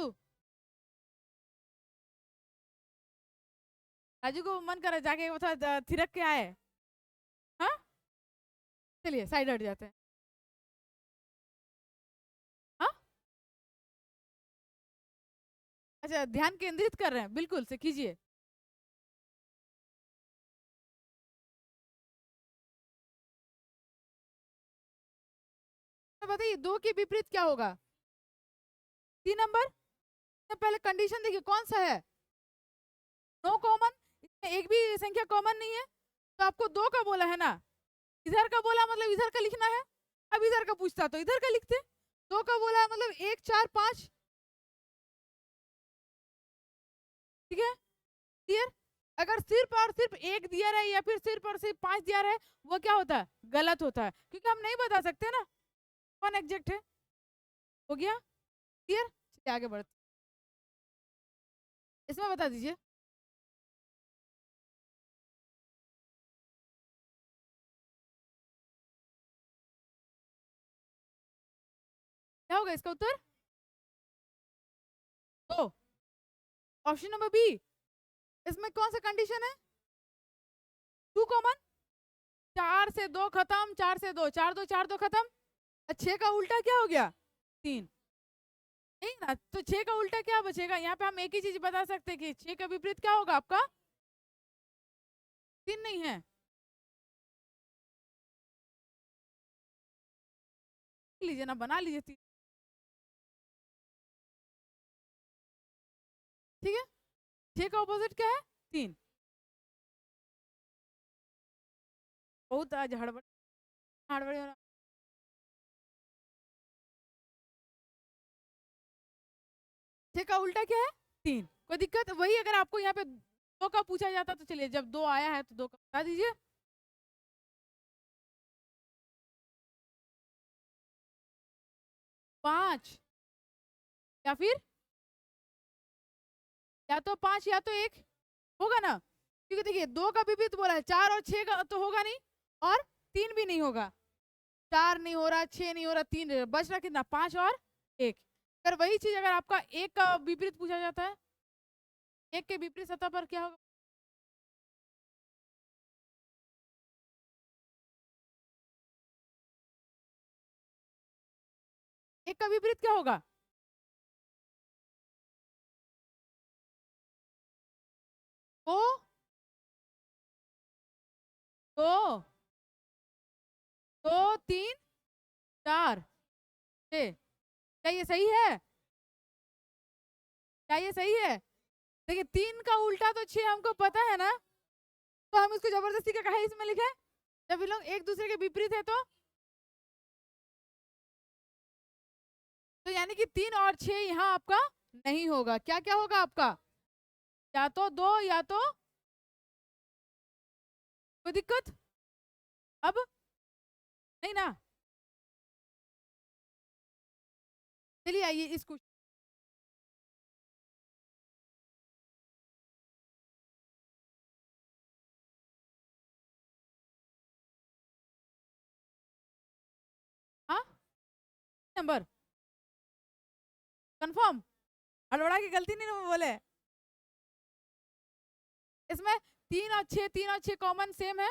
राजू को मन कर जाके वो था थिरक के आए। हाँ चलिए साइड हट जाते हैं। हाँ अच्छा ध्यान केंद्रित कर रहे हैं, बिल्कुल से कीजिए। तो बताइए 2 के विपरीत क्या होगा? 3 नंबर। तो पहले कंडीशन देखिए कौन सा है? नो कॉमन, इसमें एक भी संख्या कॉमन नहीं है, तो आपको 2 का बोला है ना, इधर का बोला मतलब इधर का लिखना है। अब इधर का पूछता तो इधर का लिखते। 2 का बोला है मतलब 1 4 5, ठीक है क्लियर? अगर सिर्फ और सिर्फ 1 दिया रहे या फिर सिर्फ और सिर्फ 5 दिया रहे, वो क्या होता है? गलत होता है, क्योंकि हम नहीं बता सकते ना कौन एग्जैक्ट है। हो गया क्लियर? चलिए आगे बढ़ते, इसमें बता दीजिए। क्या होगा इसका उत्तर? 2। Option number B. इसमें कौन सा कंडीशन है? 2 कॉमन, 4 से 2 खत्म, 4 से 2 4 2 4 2 खत्म। 6 का उल्टा क्या हो गया? 3। नहीं ना, तो 6 का उल्टा क्या बचेगा? यहाँ पे हम एक ही चीज बता सकते हैं कि 6 का विपरीत क्या होगा आपका? 3 नहीं है। लीजिए ना, बना लीजिए 3, ठीक है। 6 का ऑपोजिट क्या है? 3। बहुत आज हड़बड़ हड़बड़ी हो रहा। 6 का उल्टा क्या है? 3। कोई दिक्कत? वही अगर आपको यहाँ पे 2 का पूछा जाता तो चलिए, जब 2 आया है तो 2 का बता दीजिए। 5 या फिर या तो 5 या तो 1 होगा ना, क्योंकि देखिए 2 का विपरीत बोला है, 4 और 6 का तो होगा नहीं, और 3 भी नहीं होगा। 4 नहीं हो रहा, 6 नहीं हो रहा, 3 बच रहा कितना? 5 और 1। अगर वही चीज अगर आपका 1 का विपरीत पूछा जाता है, 1 के विपरीत सतह पर क्या होगा? 1 का विपरीत क्या होगा? दो 2 2 3 4 6। क्या ये सही है? क्या ये सही है? देखिए 3 का उल्टा तो 6 हमको पता है ना, तो हम इसको जबरदस्ती का कहे इसमें लिखे? जब ये लोग एक दूसरे के विपरीत है तो यानी कि 3 और 6 यहाँ आपका नहीं होगा। क्या क्या होगा आपका? या तो 2 या तो, कोई दिक्कत? अब नहीं ना? चलिए आइए इस क्वेश्चन। हाँ नंबर कंफर्म, हड़बड़ा की गलती नहीं ना बोले। इसमें 3 और 6 कॉमन सेम है,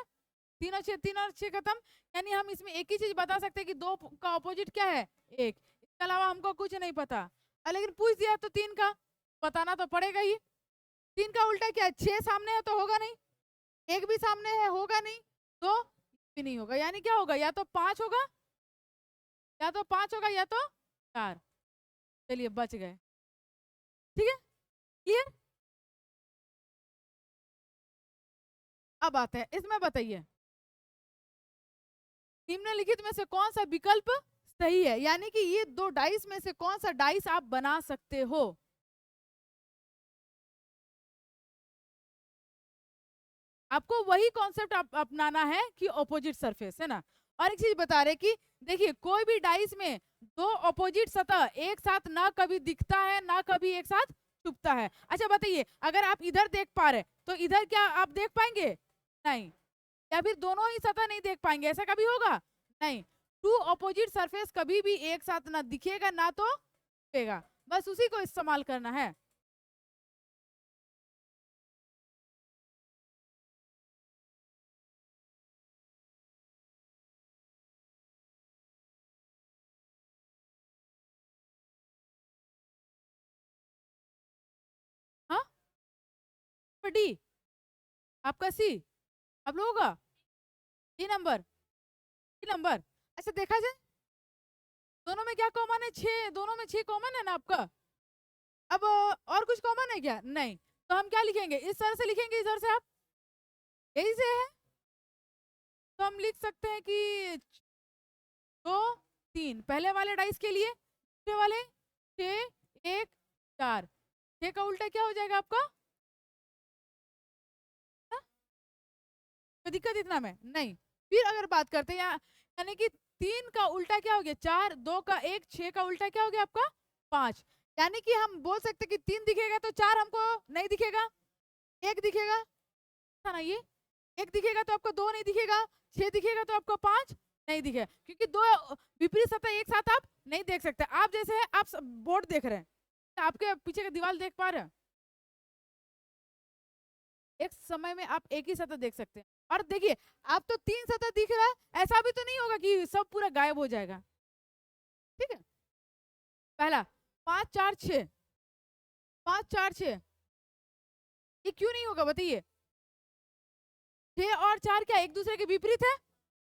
3 और 6 खत्म। यानी हम इसमें एक ही चीज बता सकते हैं कि 2 का ऑपोजिट क्या है? 1। इसके अलावा हमको कुछ नहीं पता। लेकिन पूछ दिया तो 3 का बताना तो पड़ेगा ही। 3 का उल्टा क्या है? 6 सामने है तो होगा नहीं, 1 भी सामने है होगा नहीं, तो भी नहीं होगा। यानी क्या होगा? या तो 5 होगा, या तो 5 होगा, या तो 4। चलिए बच गए, ठीक है क्लियर? अब आते हैं इसमें, बताइए निम्नलिखित में से कौन सा विकल्प सही है? यानी कि ये 2 डाइस में से कौन सा डाइस आप बना सकते हो? आपको वही कॉन्सेप्ट अपनाना है कि ऑपोजिट सरफेस है ना। और एक चीज बता रहे कि देखिए कोई भी डाइस में दो ऑपोजिट सतह एक साथ ना कभी दिखता है ना कभी एक साथ छुपता है। अच्छा बताइए, अगर आप इधर देख पा रहे तो इधर क्या आप देख पाएंगे? नहीं। या फिर दोनों ही सतह नहीं देख पाएंगे, ऐसा कभी होगा? नहीं। टू ऑपोजिट सरफेस कभी भी एक साथ ना दिखेगा ना तो छुपेगा, बस उसी को इस्तेमाल करना है। हाँ, डी आपका सी, आप लोगों का डी नंबर, डी नंबर। अच्छा देखा जाए दोनों में क्या कॉमन है? 6, दोनों में 6 कॉमन है ना आपका। अब और कुछ कॉमन है क्या? नहीं। तो हम क्या लिखेंगे? इस तरह से लिखेंगे, इधर से आप यही से है तो हम लिख सकते हैं कि 2 3 पहले वाले डाइस के लिए, दूसरे वाले 6 1 4। 6 का उल्टा क्या हो जाएगा आपका? हाँ? कोई दिक्कत इतना में नहीं। फिर अगर बात करते हैं यानी कि 3 का उल्टा क्या हो गया? 4, 2 का 1, 6 का उल्टा क्या हो गया आपका? 5। यानी कि हम बोल सकते हैं कि 3 दिखेगा तो 4 हमको नहीं दिखेगा, 1 दिखेगा था ना ये। 1 दिखेगा तो आपको 2 नहीं दिखेगा, 6 दिखेगा तो आपको 5 नहीं दिखेगा, क्योंकि दो विपरीत सतह एक साथ आप नहीं देख सकते। आप जैसे है आप बोर्ड देख रहे हैं, आपके पीछे का दीवार देख पा रहे हैं, एक समय में आप एक ही सतह देख सकते हैं। और देखिए आप तो 3 सतह दिख रहा है, ऐसा भी तो नहीं होगा कि सब पूरा गायब हो जाएगा। ठीक है, पहला 5 4 6, 5 4 6 ये क्यों नहीं होगा बताइए? 6 और 4 क्या एक दूसरे के विपरीत है?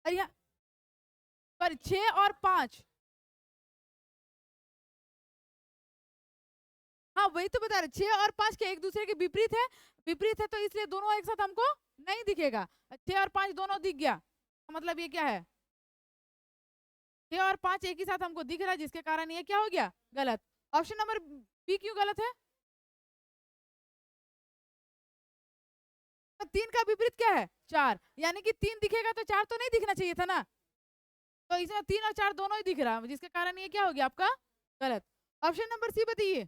और यहाँ पर 6 और 5, हाँ वही तो बता रहे, 6 और 5 के एक दूसरे के विपरीत है, विपरीत है तो इसलिए दोनों एक साथ हमको नहीं दिखेगा। 6 और 5 दोनों दिख गया, मतलब ये क्या है? 6 और 5 एक ही साथ हमको दिख रहा है, जिसके कारण ये क्या हो गया? गलत। ऑप्शन नंबर बी क्यों गलत है? 3 का विपरीत क्या है? 4, यानी कि 3 दिखेगा तो 4 तो नहीं दिखना चाहिए था ना, तो इसमें 3 और 4 दोनों ही दिख रहा है, जिसके कारण ये क्या हो गया आपका? गलत। ऑप्शन नंबर सी बताइए,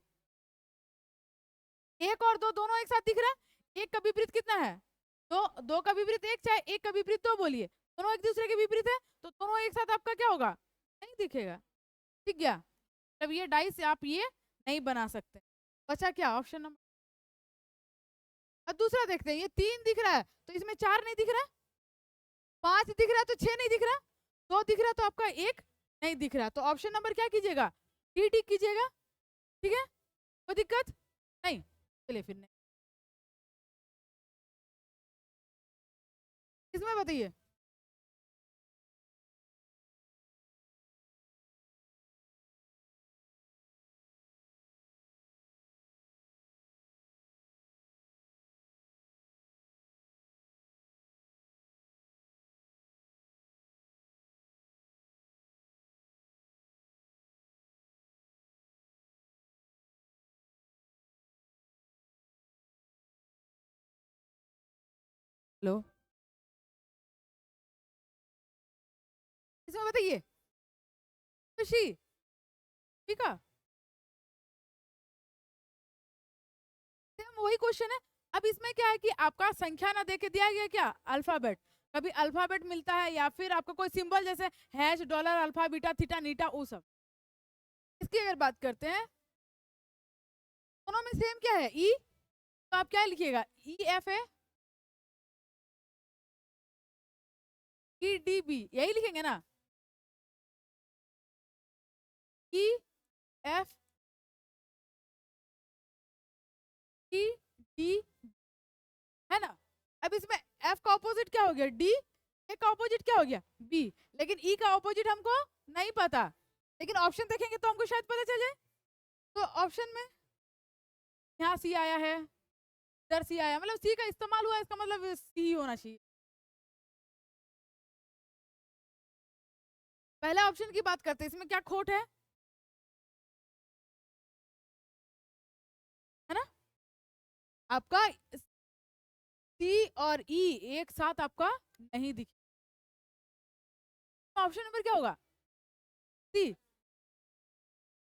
1 और 2 दोनों एक साथ दिख रहा है, एक का विपरीत कितना है? 2, 2 का विपरीत 1, चाहे 1 का विपरीत 2 बोलिए, दोनों एक दूसरे के विपरीत है तो दोनों एक साथ आपका क्या होगा? नहीं दिखेगा। ठीक गया, तब ये डाइस आप ये नहीं बना सकते। बचा क्या? Option number. अब दूसरा देखते हैं, ये 3 दिख रहा है तो इसमें 4 नहीं दिख रहा, 5 दिख रहा है तो 6 नहीं दिख रहा, 2 दिख रहा तो आपका 1 नहीं दिख रहा, तो ऑप्शन नंबर क्या कीजिएगा? डी टिक कीजिएगा। ठीक है, कोई दिक्कत नहीं, चलिए फिर नहीं इसमें बताइए। हेलो, इसमें बताइए खुशी। ठीक है, सेम वही क्वेश्चन है। अब इसमें क्या है कि आपका संख्या ना देके दिया गया क्या? अल्फाबेट, कभी अल्फाबेट मिलता है या फिर आपका कोई सिंबल जैसे hash, dollar, alpha, beta, theta, नीटा, वो सब। इसकी अगर बात करते हैं, दोनों में सेम क्या है? ई, तो आप क्या लिखिएगा? E F A E D B, यही लिखेंगे ना? ई एफ ई डी, है ना? अब इसमें एफ का ऑपोजिट क्या हो गया? डी, ए का ऑपोजिट क्या हो गया? बी, लेकिन ई का ऑपोजिट हमको नहीं पता, लेकिन ऑप्शन देखेंगे तो हमको शायद पता चल जाए। तो ऑप्शन में यहाँ सी आया है, इधर सी आया, मतलब सी का इस्तेमाल हुआ है, इसका मतलब सी होना चाहिए। पहला ऑप्शन की बात करते हैं, इसमें क्या खोट है ना? आपका सी और ई एक साथ आपका नहीं दिखे। ऑप्शन नंबर क्या होगा? सी।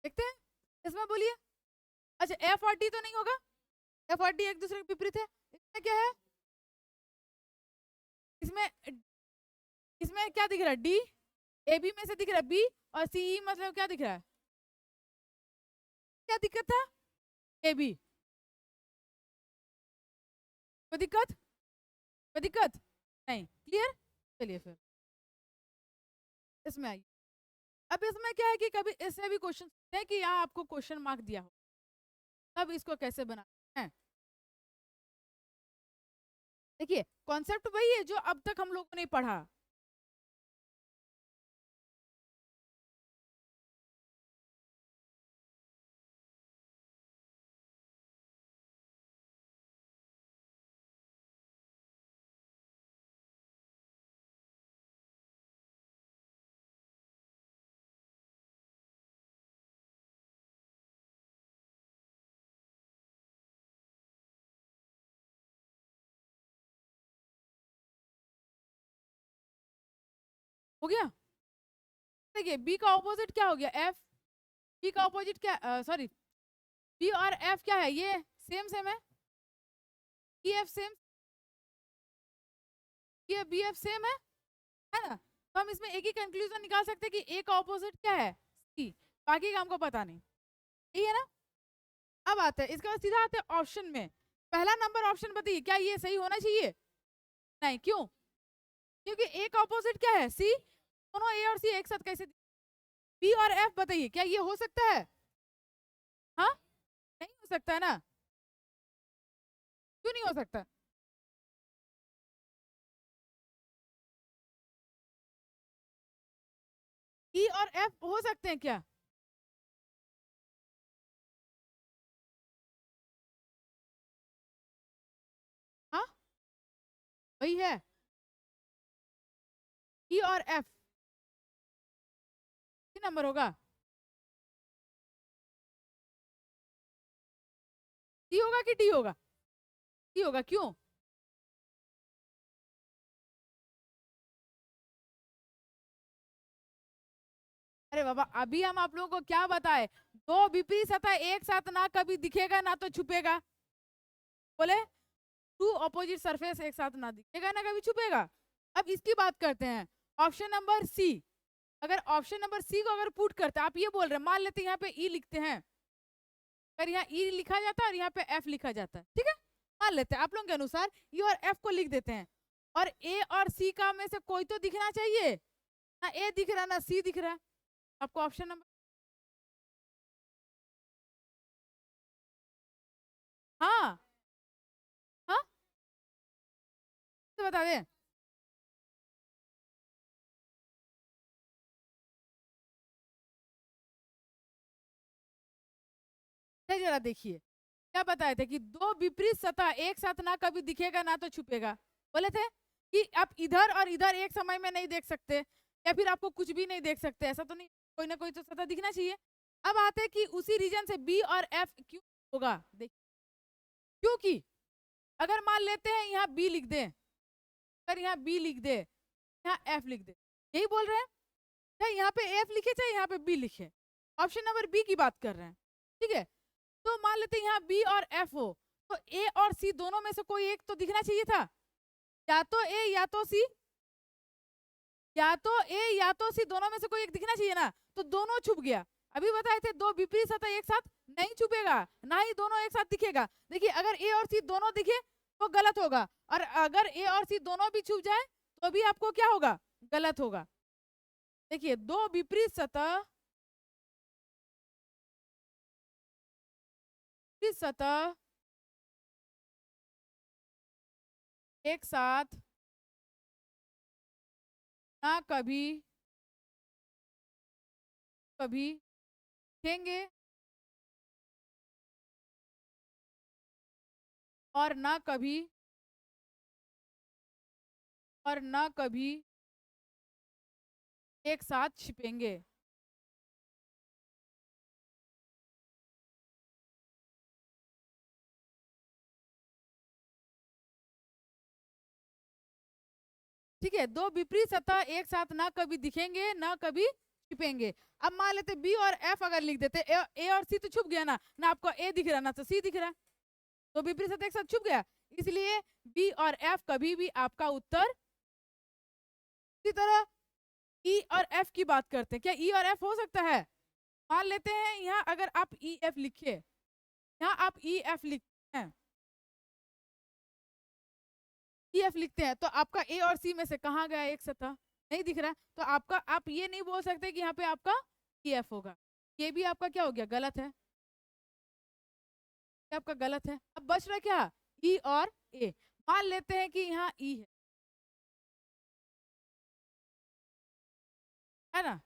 देखते हैं इसमें, बोलिए। अच्छा, एफ और डी तो नहीं होगा, एफ और डी एक दूसरे के विपरीत है। इसमें क्या है? इसमें इसमें क्या दिख रहा है? डी। ए बी में से दिख रहा है बी, और सी ई मतलब क्या दिख रहा है? क्या दिक्कत था? A B. कोई दिक्कत? कोई दिक्कत नहीं, क्लियर। चलिए फिर इसमें आइए। अब इसमें क्या है कि कभी इससे भी क्वेश्चन है कि यहाँ आपको क्वेश्चन मार्क दिया हो, तब इसको कैसे बना है। देखिए कॉन्सेप्ट वही है जो अब तक हम लोगों ने पढ़ा। हो गया। देखिए बी का ऑपोजिट क्या हो गया? एफ। बी का ऑपोजिट क्या, सॉरी, बी और एफ क्या है? ये सेम सेम है। ई एफ सेम, ये बी एफ सेम है ना? तो हम इसमें एक ही कंक्लूजन निकाल सकते हैं कि ए का ऑपोजिट क्या है? सी। बाकी का हमको पता नहीं, यही है ना? अब आते हैं इसके बाद, सीधा आते हैं ऑप्शन में। पहला नंबर ऑप्शन बताइए, क्या ये सही होना चाहिए? नहीं, क्यों? क्योंकि ए का ऑपोजिट क्या है? सी। दोनों ए और सी एक साथ कैसे? बी और एफ बताइए, क्या ये हो सकता है? हाँ, नहीं हो सकता है ना? क्यों नहीं हो सकता? ई और एफ हो सकते हैं क्या? हाँ, वही है, ई और एफ। किस नंबर होगा? डी होगा कि डी होगा? डी होगा, क्यों? अरे बाबा, अभी हम आप लोगों को क्या बताए? दो विपरीत सतह एक साथ ना कभी दिखेगा ना तो छुपेगा। बोले टू ऑपोजिट सरफेस एक साथ ना दिखेगा ना कभी छुपेगा। अब इसकी बात करते हैं, ऑप्शन नंबर सी। अगर ऑप्शन नंबर सी को अगर पुट करते हैं, आप ये बोल रहे हैं, मान लेते हैं यहाँ पे ई लिखते हैं, अगर यहाँ ई लिखा जाता है और यहाँ पे एफ लिखा जाता है, ठीक है, मान लेते हैं आप लोगों के अनुसार ई और एफ को लिख देते हैं, और ए और सी का में से कोई तो दिखना चाहिए ना। ए दिख रहा है ना सी दिख रहा है। आपको ऑप्शन नंबर, हाँ हाँ, तो बता दें। जरा देखिए, क्या बताए थे कि दो विपरीत सतह एक साथ ना कभी दिखेगा ना तो छुपेगा। बोले थे कि आप इधर और इधर एक समय में नहीं देख सकते, या फिर आपको कुछ भी नहीं देख सकते, ऐसा तो नहीं, कोई ना कोई तो सतह दिखना चाहिए। अब आते हैं कि उसी रीजन से बी और एफ क्यों होगा। देख, क्योंकि अगर मान लेते हैं यहाँ बी लिख दे, अगर यहाँ बी लिख दे, यहाँ एफ लिख दे, यही बोल रहे हैं, चाहे यहाँ पे एफ लिखे चाहे यहाँ पे बी लिखे, ऑप्शन नंबर बी की बात कर रहे हैं, ठीक है। तो मान लेते हैं यहाँ बी और एफ हो, तो ए और सी दोनों में से कोई एक तो दिखना चाहिए था, या तो ए या तो सी, या तो ए या तो सी, दोनों में से कोई एक दिखना चाहिए ना। तो दोनों छुप गया। अभी बताए थे दो विपरीत सतह एक साथ नहीं छुपेगा, ना ही दोनों एक साथ दिखेगा। देखिए अगर ए और सी दोनों दिखे तो गलत होगा, और अगर ए और सी दोनों भी छुप जाए तो भी आपको क्या होगा? गलत होगा। देखिए दो विपरीत सतह, विपरीत सतह एक साथ ना कभी कभी दिखेंगे, और ना कभी, और ना कभी एक साथ छिपेंगे। ठीक है, दो विपरीत सतह एक साथ ना कभी दिखेंगे ना कभी छिपेंगे। अब मान लेते बी और एफ अगर लिख देते, ए और सी तो छुप गया ना आपको ए दिख रहा ना तो सी दिख रहा, तो विपरीत सतह एक साथ छुप गया, इसलिए बी और एफ कभी भी आपका उत्तर। इसी तरह ई और एफ की बात करते हैं, क्या ई और एफ हो सकता है? मान लेते हैं यहाँ अगर आप ई एफ लिखिए, यहाँ आप ई एफ लिखते हैं, ई एफ लिखते हैं तो आपका ए और सी में से कहाँ गया एक सतह, नहीं दिख रहा है, तो आपका आप ये नहीं बोल सकते कि यहाँ पे आपका ई एफ होगा, ये भी आपका क्या हो गया, गलत है, ये आपका गलत है। अब बच रहा क्या, ई और ए। मान लेते हैं कि यहाँ ई है ना,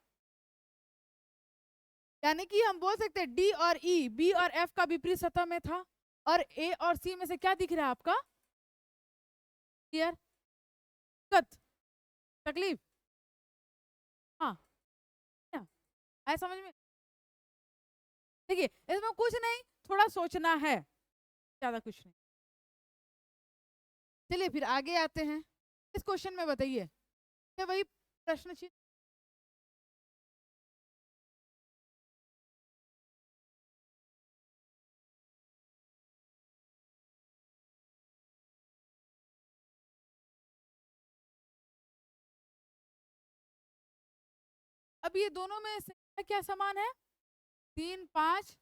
यानी कि हम बोल सकते हैं डी और ई, बी और एफ का विपरीत सतह में था, और ए और सी में से क्या दिख रहा है आपका, क्लियर, दिक्कत, तकलीफ, हाँ, क्या आया समझ में? देखिए इसमें कुछ नहीं, थोड़ा सोचना है, ज्यादा कुछ नहीं। चलिए फिर आगे आते हैं, इस क्वेश्चन में बताइए, क्या वही प्रश्न चिन्ह, अब ये दोनों में से क्या समान है, 3 5,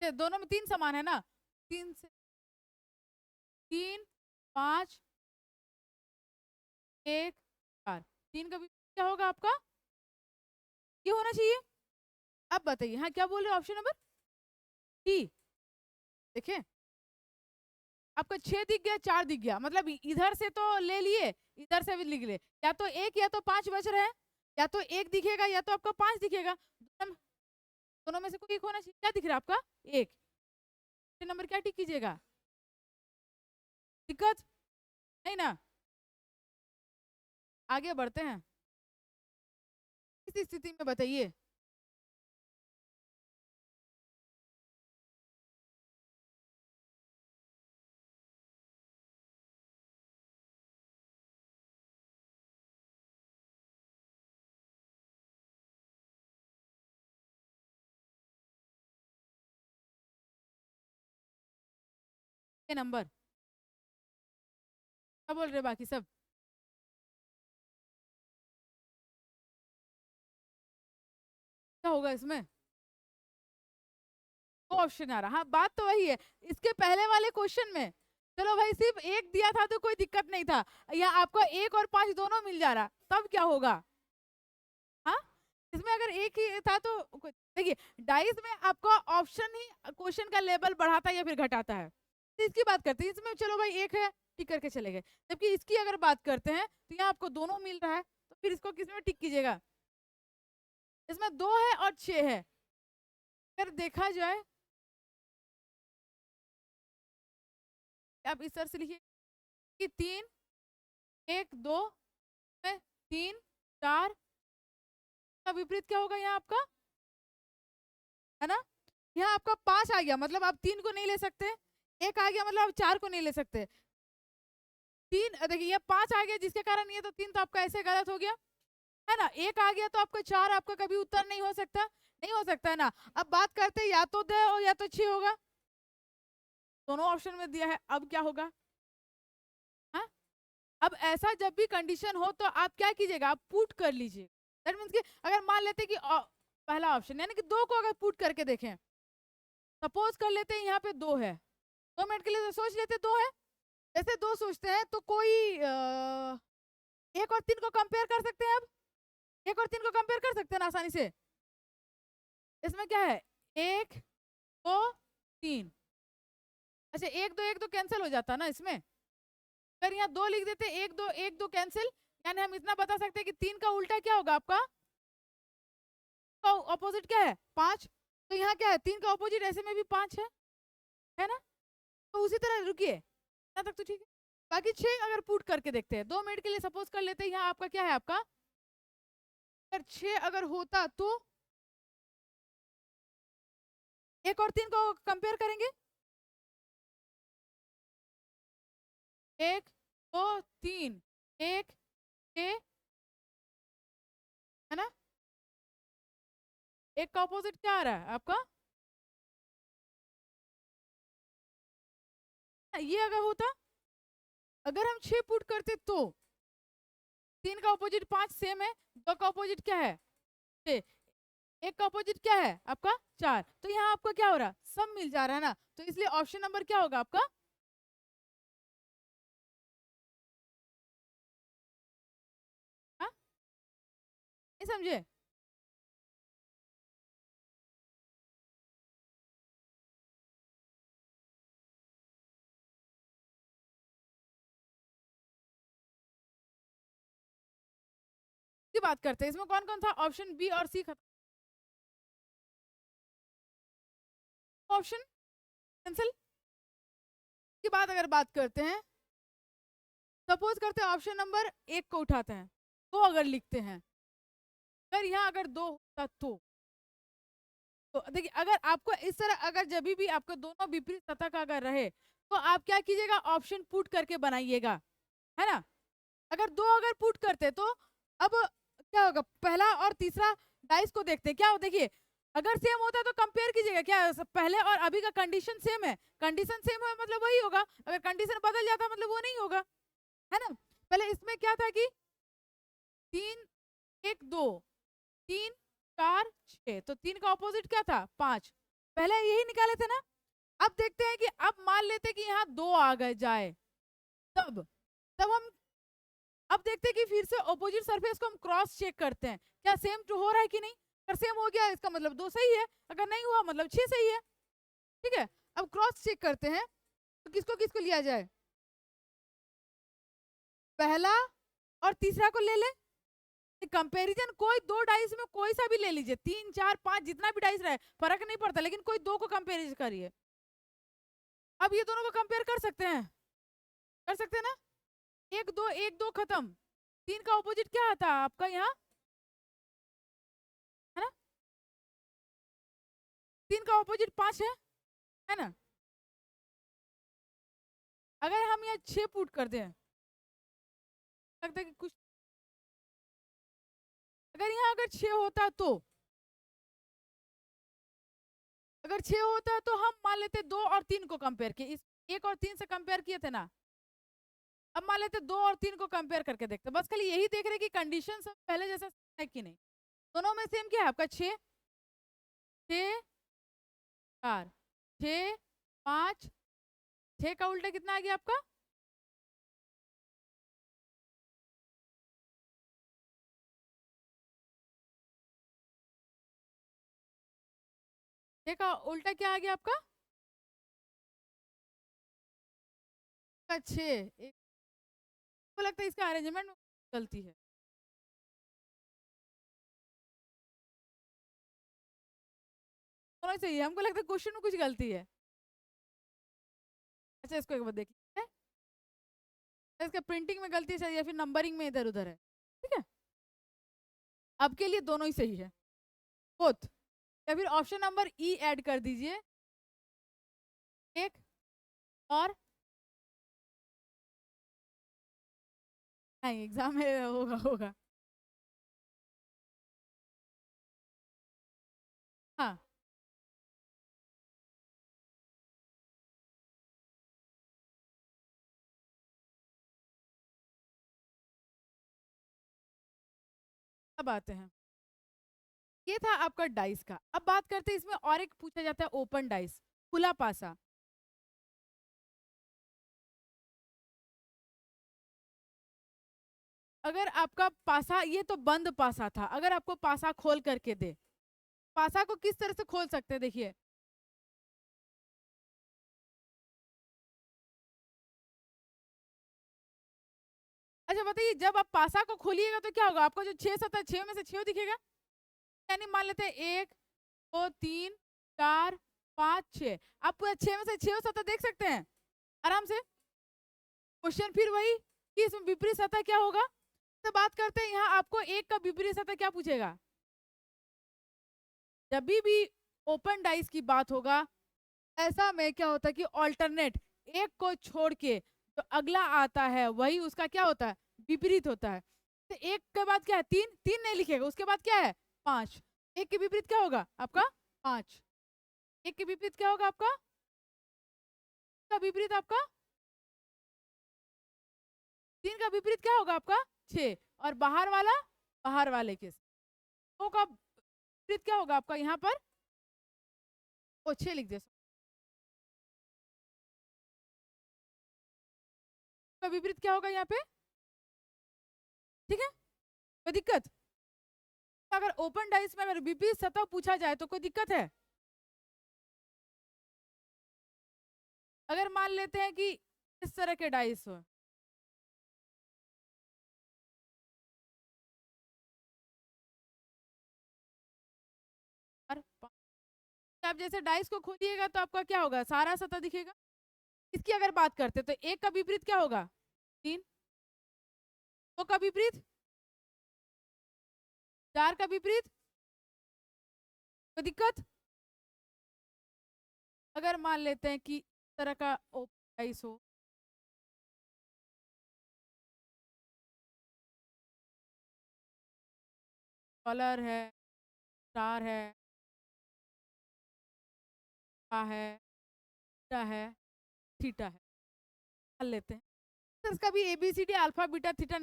दोनों में 3 समान है ना, 3 से 3 5 1 4, 3 का भी क्या होगा आपका, ये होना चाहिए। अब बताइए, हाँ क्या बोल रहे हो, ऑप्शन नंबर डी, देखिए आपका 6 दिख गया 4 दिख गया, मतलब इधर से तो ले लिए, इधर से भी लिख ले, या तो 1 या तो 5 बच रहे हैं, या तो 1 दिखेगा या तो आपका 5 दिखेगा, दोनों में से कोई एक होना चाहिए, क्या दिख रहा है आपका, 1, नंबर क्या टिक कीजिएगा, दिक्कत नहीं ना, आगे बढ़ते हैं, इस स्थिति में बताइए, ये नंबर क्या बोल रहे बाकी सब, क्या होगा इसमें, वो ऑप्शन आ रहा, हाँ बात तो वही है, इसके पहले वाले क्वेश्चन में चलो भाई सिर्फ एक दिया था तो कोई दिक्कत नहीं था, या आपको 1 और 5 दोनों मिल जा रहा, तब क्या होगा, हाँ इसमें अगर एक ही था तो देखिए डाइस में आपका ऑप्शन ही क्वेश्चन का लेवल बढ़ाता है या फिर घटाता है, तो इसकी बात करते हैं, इसमें चलो भाई एक है टिक करके चले गए, जबकि इसकी अगर बात करते हैं तो यहाँ आपको दोनों मिल रहा है, तो फिर इसको किस में टिक कीजिएगा, इसमें 2 है और 6 है, अगर देखा जाए आप इस तरह से लिखिए कि 3 1 2 में 3 4 का विपरीत क्या होगा यहाँ आपका, है ना, यहाँ आपका 5 आ गया मतलब आप 3 को नहीं ले सकते, 1 आ गया मतलब आप 4 को नहीं ले सकते, 3 देखिए ये 5 आ गया जिसके कारण ये तो 3 तो आपका ऐसे गलत हो गया, है ना, 1 आ गया तो आपका 4 आपका कभी उत्तर नहीं हो सकता, नहीं हो सकता है ना। अब बात करते हैं या तो 2 और या तो 6 होगा, दोनों ऑप्शन में दिया है, अब क्या होगा, हाँ अब ऐसा जब भी कंडीशन हो तो आप क्या कीजिएगा, आप पुट कर लीजिए, दैट मीन्स कि अगर मान लेते कि पहला ऑप्शन यानी कि 2 को अगर पुट करके देखें, सपोज कर लेते हैं यहाँ पे 2 है, 2 मिनट के लिए तो सोच लेते 2 है, जैसे 2 सोचते हैं तो कोई 1 और 3 को कंपेयर कर सकते हैं, अब 1 और 3 को कंपेयर कर सकते हैं ना आसानी से, इसमें क्या है 1 2 3, अच्छा 1 2 कैंसिल हो जाता ना इसमें, अगर यहाँ 2 लिख देते 1 2 कैंसिल, यानी हम इतना बता सकते हैं कि 3 का उल्टा क्या होगा आपका, तो ऑपोजिट क्या है 5, तो यहाँ क्या है 3 का ऑपोजिट ऐसे में भी 5 है ना, तो उसी तरह रुकिए यहाँ तक तो ठीक है, बाकी 6 अगर पुट करके देखते हैं, 2 मिनट के लिए सपोज कर लेते हैं, यहाँ आपका क्या है आपका, अगर 6 अगर होता तो 1 और 3 को कंपेयर करेंगे, 1 2 3 एक ए, है ना, एक का ऑपोजिट क्या आ रहा है आपका, ये अगर होता, अगर हम 6 पुट करते तो 3 का ऑपोजिट 5 सेम है, 2 का ऑपोजिट क्या है 6, एक का ऑपोजिट क्या है आपका 4, तो यहाँ आपका क्या हो रहा, सब मिल जा रहा है ना, तो इसलिए ऑप्शन नंबर क्या होगा आपका, हाँ, नहीं समझे, की बात करते हैं, इसमें कौन कौन सा ऑप्शन बी और सी खत्म, ऑप्शन कैंसिल की बात अगर बात करते हैं, सपोज करते हैं ऑप्शन नंबर 1 को उठाते हैं, तो अगर लिखते हैं, अगर यहाँ अगर 2 होता तो देखिए अगर आपको इस तरह अगर जब भी आपको दोनों विपरीत सतह का अगर रहे, तो आप क्या कीजिएगा, ऑप्शन पुट करके बनाइएगा, है ना, अगर 2 अगर पुट करते तो अब क्या होगा, पहला और तीसरा डाइस को देखते हैं, क्या हो देखिए, अगर सेम होता तो कंपेयर कीजिएगा, क्या पहले और अभी का कंडीशन सेम है, कंडीशन सेम है मतलब वही होगा, अगर कंडीशन बदल जाता मतलब वो नहीं होगा, है ना, पहले इसमें क्या था कि 3 1 2 3 4 6, तो 3 का ऑपोजिट क्या था 5, पहले यही निकाले थे ना, अब देखते हैं कि अब मान लेते कि यहाँ 2 आ गए जाए, तब तब हम अब देखते हैं कि फिर से ऑपोजिट सरफेस को हम क्रॉस चेक करते हैं, क्या सेम टू हो रहा है कि नहीं, अगर सेम हो गया इसका मतलब 2 सही है, अगर नहीं हुआ मतलब 6 सही है, ठीक है, अब क्रॉस चेक करते हैं, तो किसको किसको लिया जाए, पहला और तीसरा को ले ले, कंपैरिजन कोई 2 डाइस में कोई सा भी ले लीजिए, 3 4 5 जितना भी डाइस रहे फर्क नहीं पड़ता, लेकिन कोई 2 को कंपेरिजन करिए, अब ये दोनों को कंपेयर कर सकते हैं ना, 1 2 खत्म, 3 का ऑपोजिट क्या आता है आपका यहाँ, है ना, 3 का ऑपोजिट 5 है ना, अगर हम यहाँ 6 पुट कर दें, लगता है कि कुछ, अगर यहाँ अगर 6 होता तो, अगर 6 होता तो हम मान लेते 2 और 3 को कंपेयर किए, इस 1 और 3 से कंपेयर किए थे ना, अब मान लेते 2 और 3 को कंपेयर करके देखते, बस खाली यही देख रहे कि कंडीशन सब पहले जैसा है कि नहीं, दोनों में सेम क्या है आपका 6 6 4 6 5, 6 का उल्टा कितना आ गया आपका, 6 का उल्टा क्या आ गया आपका, 6 एक, को लगता है इसका अरेंजमेंट में गलती है, दोनों सही है, हमको लगता है क्वेश्चन में कुछ गलती है, अच्छा इसको एक बार देखिए, इसका प्रिंटिंग में गलती है या फिर नंबरिंग में इधर उधर है, ठीक है, आपके लिए दोनों ही सही है, बोथ, या फिर ऑप्शन नंबर ई ऐड कर दीजिए, एक और नहीं, एग्जाम में होगा होगा, हाँ, अब आते हैं, ये था आपका डाइस का, अब बात करते हैं इसमें और एक पूछा जाता है ओपन डाइस, खुला पासा, अगर आपका पासा, ये तो बंद पासा था, अगर आपको पासा खोल करके दे, पासा को किस तरह से खोल सकते हैं देखिए, अच्छा बताइए जब आप पासा को खोलिएगा तो क्या होगा, आपको जो 6 सतह 6 में से 6 दिखेगा, यानी मान लेते हैं 1 2 3 4 5 6, आप पूरा 6 में से 6 सतह देख सकते हैं आराम से, क्वेश्चन फिर वही कि इसमें विपरीत सतह क्या होगा, तो बात करते हैं यहाँ आपको एक का विपरीत सतह क्या पूछेगा, जब भी ओपन डाइस की बात होगा, ऐसा में क्या होता है कि ऑल्टरनेट, एक को छोड़ के जो अगला आता है वही उसका क्या होता है विपरीत होता है। तो एक के बाद क्या है, तीन, तीन नहीं लिखेगा, उसके बाद क्या है, पांच। एक के विपरीत क्या होगा आपका, पांच। एक के विपरीत क्या होगा आपका, का विपरीत आपका, तीन का विपरीत क्या होगा आपका, छह। और बाहर वाला, बाहर वाले के दो का विपरीत क्या होगा आपका यहाँ पर, ओ छह लिख दे, का विपरीत क्या होगा यहाँ पे, ठीक है, कोई दिक्कत। अगर ओपन डाइस में अगर विपरीत सतह पूछा जाए तो कोई दिक्कत है। अगर मान लेते हैं कि इस तरह के डाइस हो, और आप जैसे डाइस को खोलिएगा तो आपका क्या होगा, सारा सतह दिखेगा। इसकी अगर बात करते तो एक का विपरीत क्या होगा, तीन। दो का विपरीत, चार का विपरीत, कोई दिक्कत। अगर मान लेते हैं कि इस तरह का ओपन डाइस हो, कलर है, स्टार है, है, है, थीटा है, मान लेते हैं। तो इसका भी ABCD अल्फा बीटा थीटा।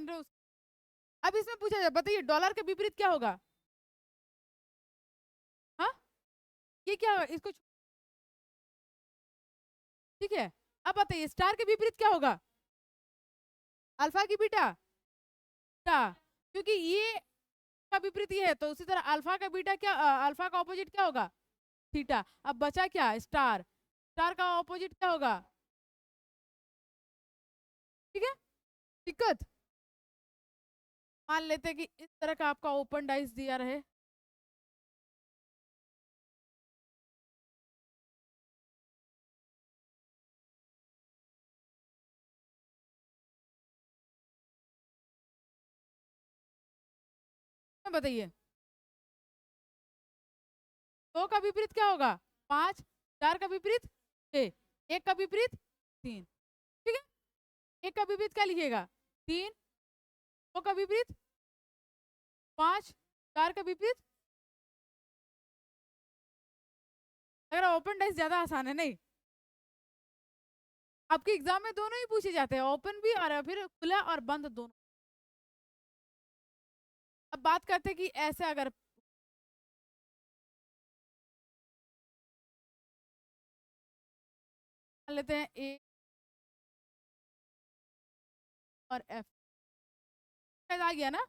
अब इसमें पूछा जाए, बताइए डॉलर के विपरीत क्या होगा, हाँ ये क्या होगा, इसको ठीक है। अब बताइए स्टार के विपरीत क्या होगा, अल्फा की बीटा, बीटा, क्योंकि ये का विपरीत ये है, तो उसी तरह अल्फा का बीटा क्या, अल्फा का ऑपोजिट क्या होगा, थीटा। अब बचा क्या, स्टार, स्टार का ऑपोजिट क्या होगा, ठीक है, दिक्कत। मान लेते हैं कि इस तरह का आपका ओपन डाइस दिया रहे, बताइए दो का विपरीत क्या होगा, पांच। चार का विपरीत छह। एक का विपरीत तीन, ठीक है। एक का विपरीत क्या लिखिएगा, तीन। दो का विपरीत पांच। चार का विपरीत, अगर ओपन डाइस ज्यादा आसान है नहीं, आपके एग्जाम में दोनों ही पूछे जाते हैं, ओपन भी और फिर खुला और बंद दोनों। अब बात करते हैं कि ऐसे अगर मान लेते हैं ए और एफ, आ गया ना,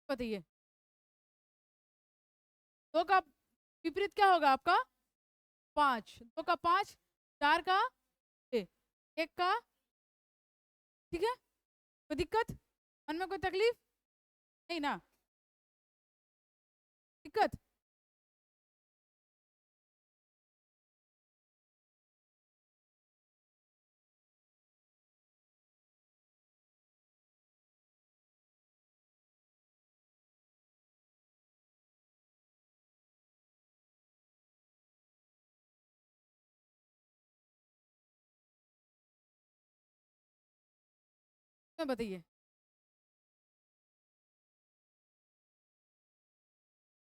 बताइए दो का विपरीत क्या होगा आपका, पांच। दो का पांच, चार का छह, एक का, ठीक है। कोई दिक्कत, मन में कोई तकलीफ नहीं ना, दिक्कत। मैं बताइए,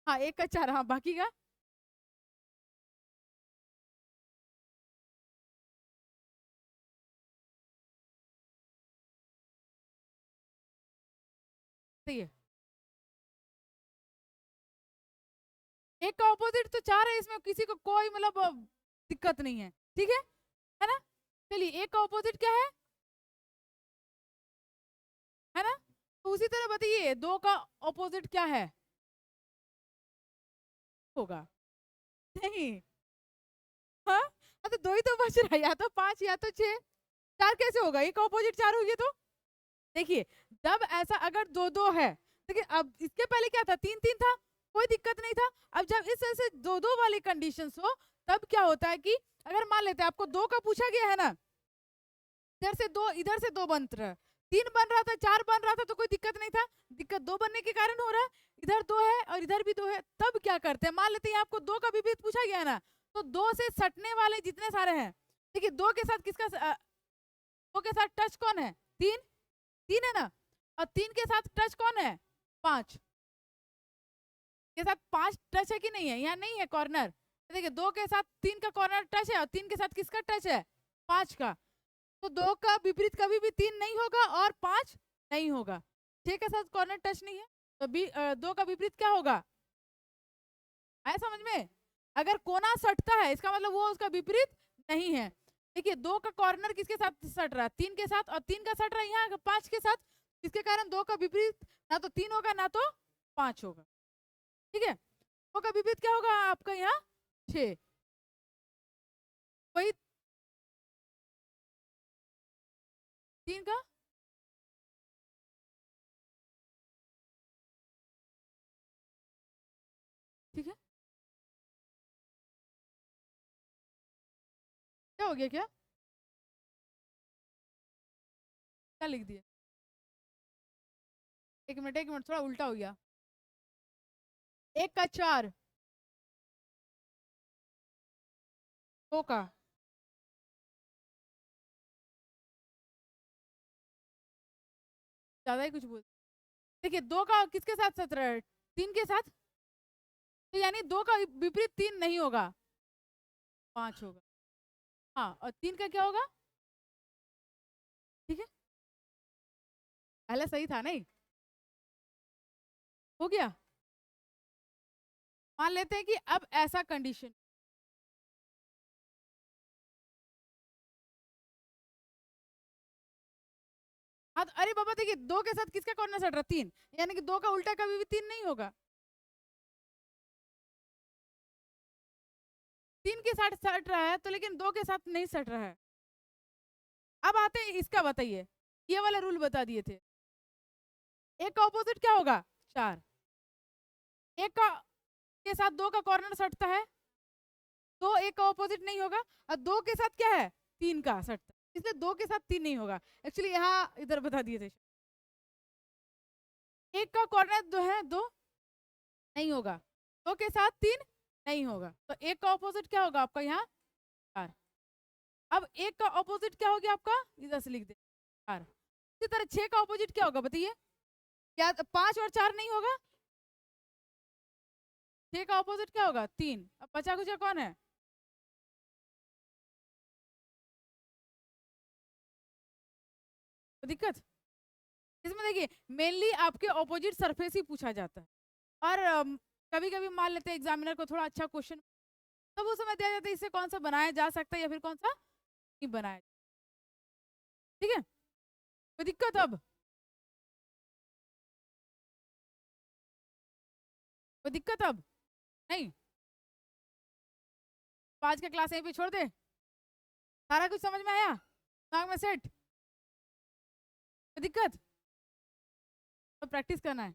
हाँ एक का चार, हाँ बाकी का, सही है। एक का ऑपोजिट तो चार है, इसमें किसी को कोई मतलब दिक्कत नहीं है, ठीक है ना। चलिए एक का ऑपोजिट क्या है ना। तो उसी तरह बताइए दो का ऑपोजिट क्या है, होगा नहीं, हाँ। तो दो ही तो बच रहा है, या तो पांच या तो छह। चार कैसे होगा, एक ऑपोजिट चार हो गया तो देखिए, जब ऐसा अगर दो दो है, देखिए अब इसके पहले क्या था, तीन तीन था, कोई दिक्कत नहीं था। अब जब इस तरह से दो दो वाली कंडीशंस हो तब क्या होता है कि अगर मान लेते हैं आपको 2 का पूछा गया है ना, इधर से 2 इधर से 2 बन रहा है, 3 बन रहा था, 4 बन रहा था तो कोई दिक्कत नहीं था। दिक्कत 2 बनने के कारण हो रहा है, इधर 2 है और इधर भी 2 है। तब क्या करते हैं, मान लेते हैं आपको 2 का विपरीत पूछा गया है ना, तो 2 से सटने वाले जितने सारे हैं, देखिए 2 के साथ किसका 2 के साथ टच कौन है, 3 3 है ना, और 3 के साथ टच कौन है, 5 के साथ 5 टच है कि नहीं है, यहाँ नहीं है कॉर्नर। देखिए 2 के साथ 3 का कॉर्नर टच है और 3 के साथ किसका टच है, 5 का। तो 2 का विपरीत कभी भी 3 नहीं होगा और 5 नहीं होगा। 6 के साथ कॉर्नर टच नहीं है तो 2 का विपरीत क्या होगा, आया समझ में। अगर कोना सटता है इसका मतलब वो उसका विपरीत नहीं है। देखिए 2 का कॉर्नर किसके साथ सट रहा है, 3 के साथ, और 3 का सट रहा है यहाँ 5 के साथ, इसके कारण 2 का विपरीत ना तो 3 होगा ना तो 5 होगा। ठीक है, 2 का विपरीत क्या होगा आपका यहाँ 6। वही 3 का, ठीक है, क्या हो गया, क्या क्या लिख दिया, एक मिनट थोड़ा उल्टा हो गया। 1 का 4, 2 का, ज्यादा ही कुछ बोल। देखिए 2 का किसके साथ सट रहा है, 3 के साथ, तो यानी 2 का विपरीत 3 नहीं होगा, 5 होगा। हाँ, और 3 का क्या होगा, ठीक है, पहले सही था नहीं, हो गया। मान लेते हैं कि अब ऐसा कंडीशन, हाँ तो अरे बाबा देखिए 2 के साथ किसका कॉर्नर सट रहा है, 3, यानी कि 2 का उल्टा कभी भी 3 नहीं होगा। 3 के साथ सट रहा है तो लेकिन 2 के साथ नहीं सट रहा है। अब आते हैं इसका, बताइए ये वाला रूल बता दिए थे, एक का ऑपोजिट क्या होगा 4, एक का के साथ 2 का कॉर्नर सटता है, 2 एक का ऑपोजिट नहीं होगा, और 2 के साथ क्या है 3 का सटता है, इसलिए 2 के साथ 3 नहीं होगा। एक्चुअली यहाँ इधर बता दिए थे, एक का कॉर्नर 2 है, 2 नहीं होगा, 2 के साथ 3 नहीं होगा, तो एक का ऑपोजिट क्या होगा आपका यहाँ 4। अब एक का ऑपोजिट क्या हो गया आपका, इधर से लिख दे 4। इसी तरह 6 का ऑपोजिट क्या होगा बताइए, क्या 5 और 4 नहीं होगा, 6 का ऑपोजिट क्या होगा 3। अब बचा कुचा कौन है, तो दिक्कत इसमें देखिए मेनली आपके ऑपोजिट सरफेस ही पूछा जाता है, और कभी कभी मान लेते हैं एग्जामिनर को थोड़ा अच्छा क्वेश्चन, तब उस समय दिया जाता है इससे कौन सा बनाया जा सकता है या फिर कौन सा नहीं बनाया, ठीक है, कोई दिक्कत अब, कोई दिक्कत अब नहीं। तो आज का क्लास यहीं पे छोड़ दे, सारा कुछ समझ में आया, दिमाग में सेट, कोई दिक्कत, तो प्रैक्टिस करना है।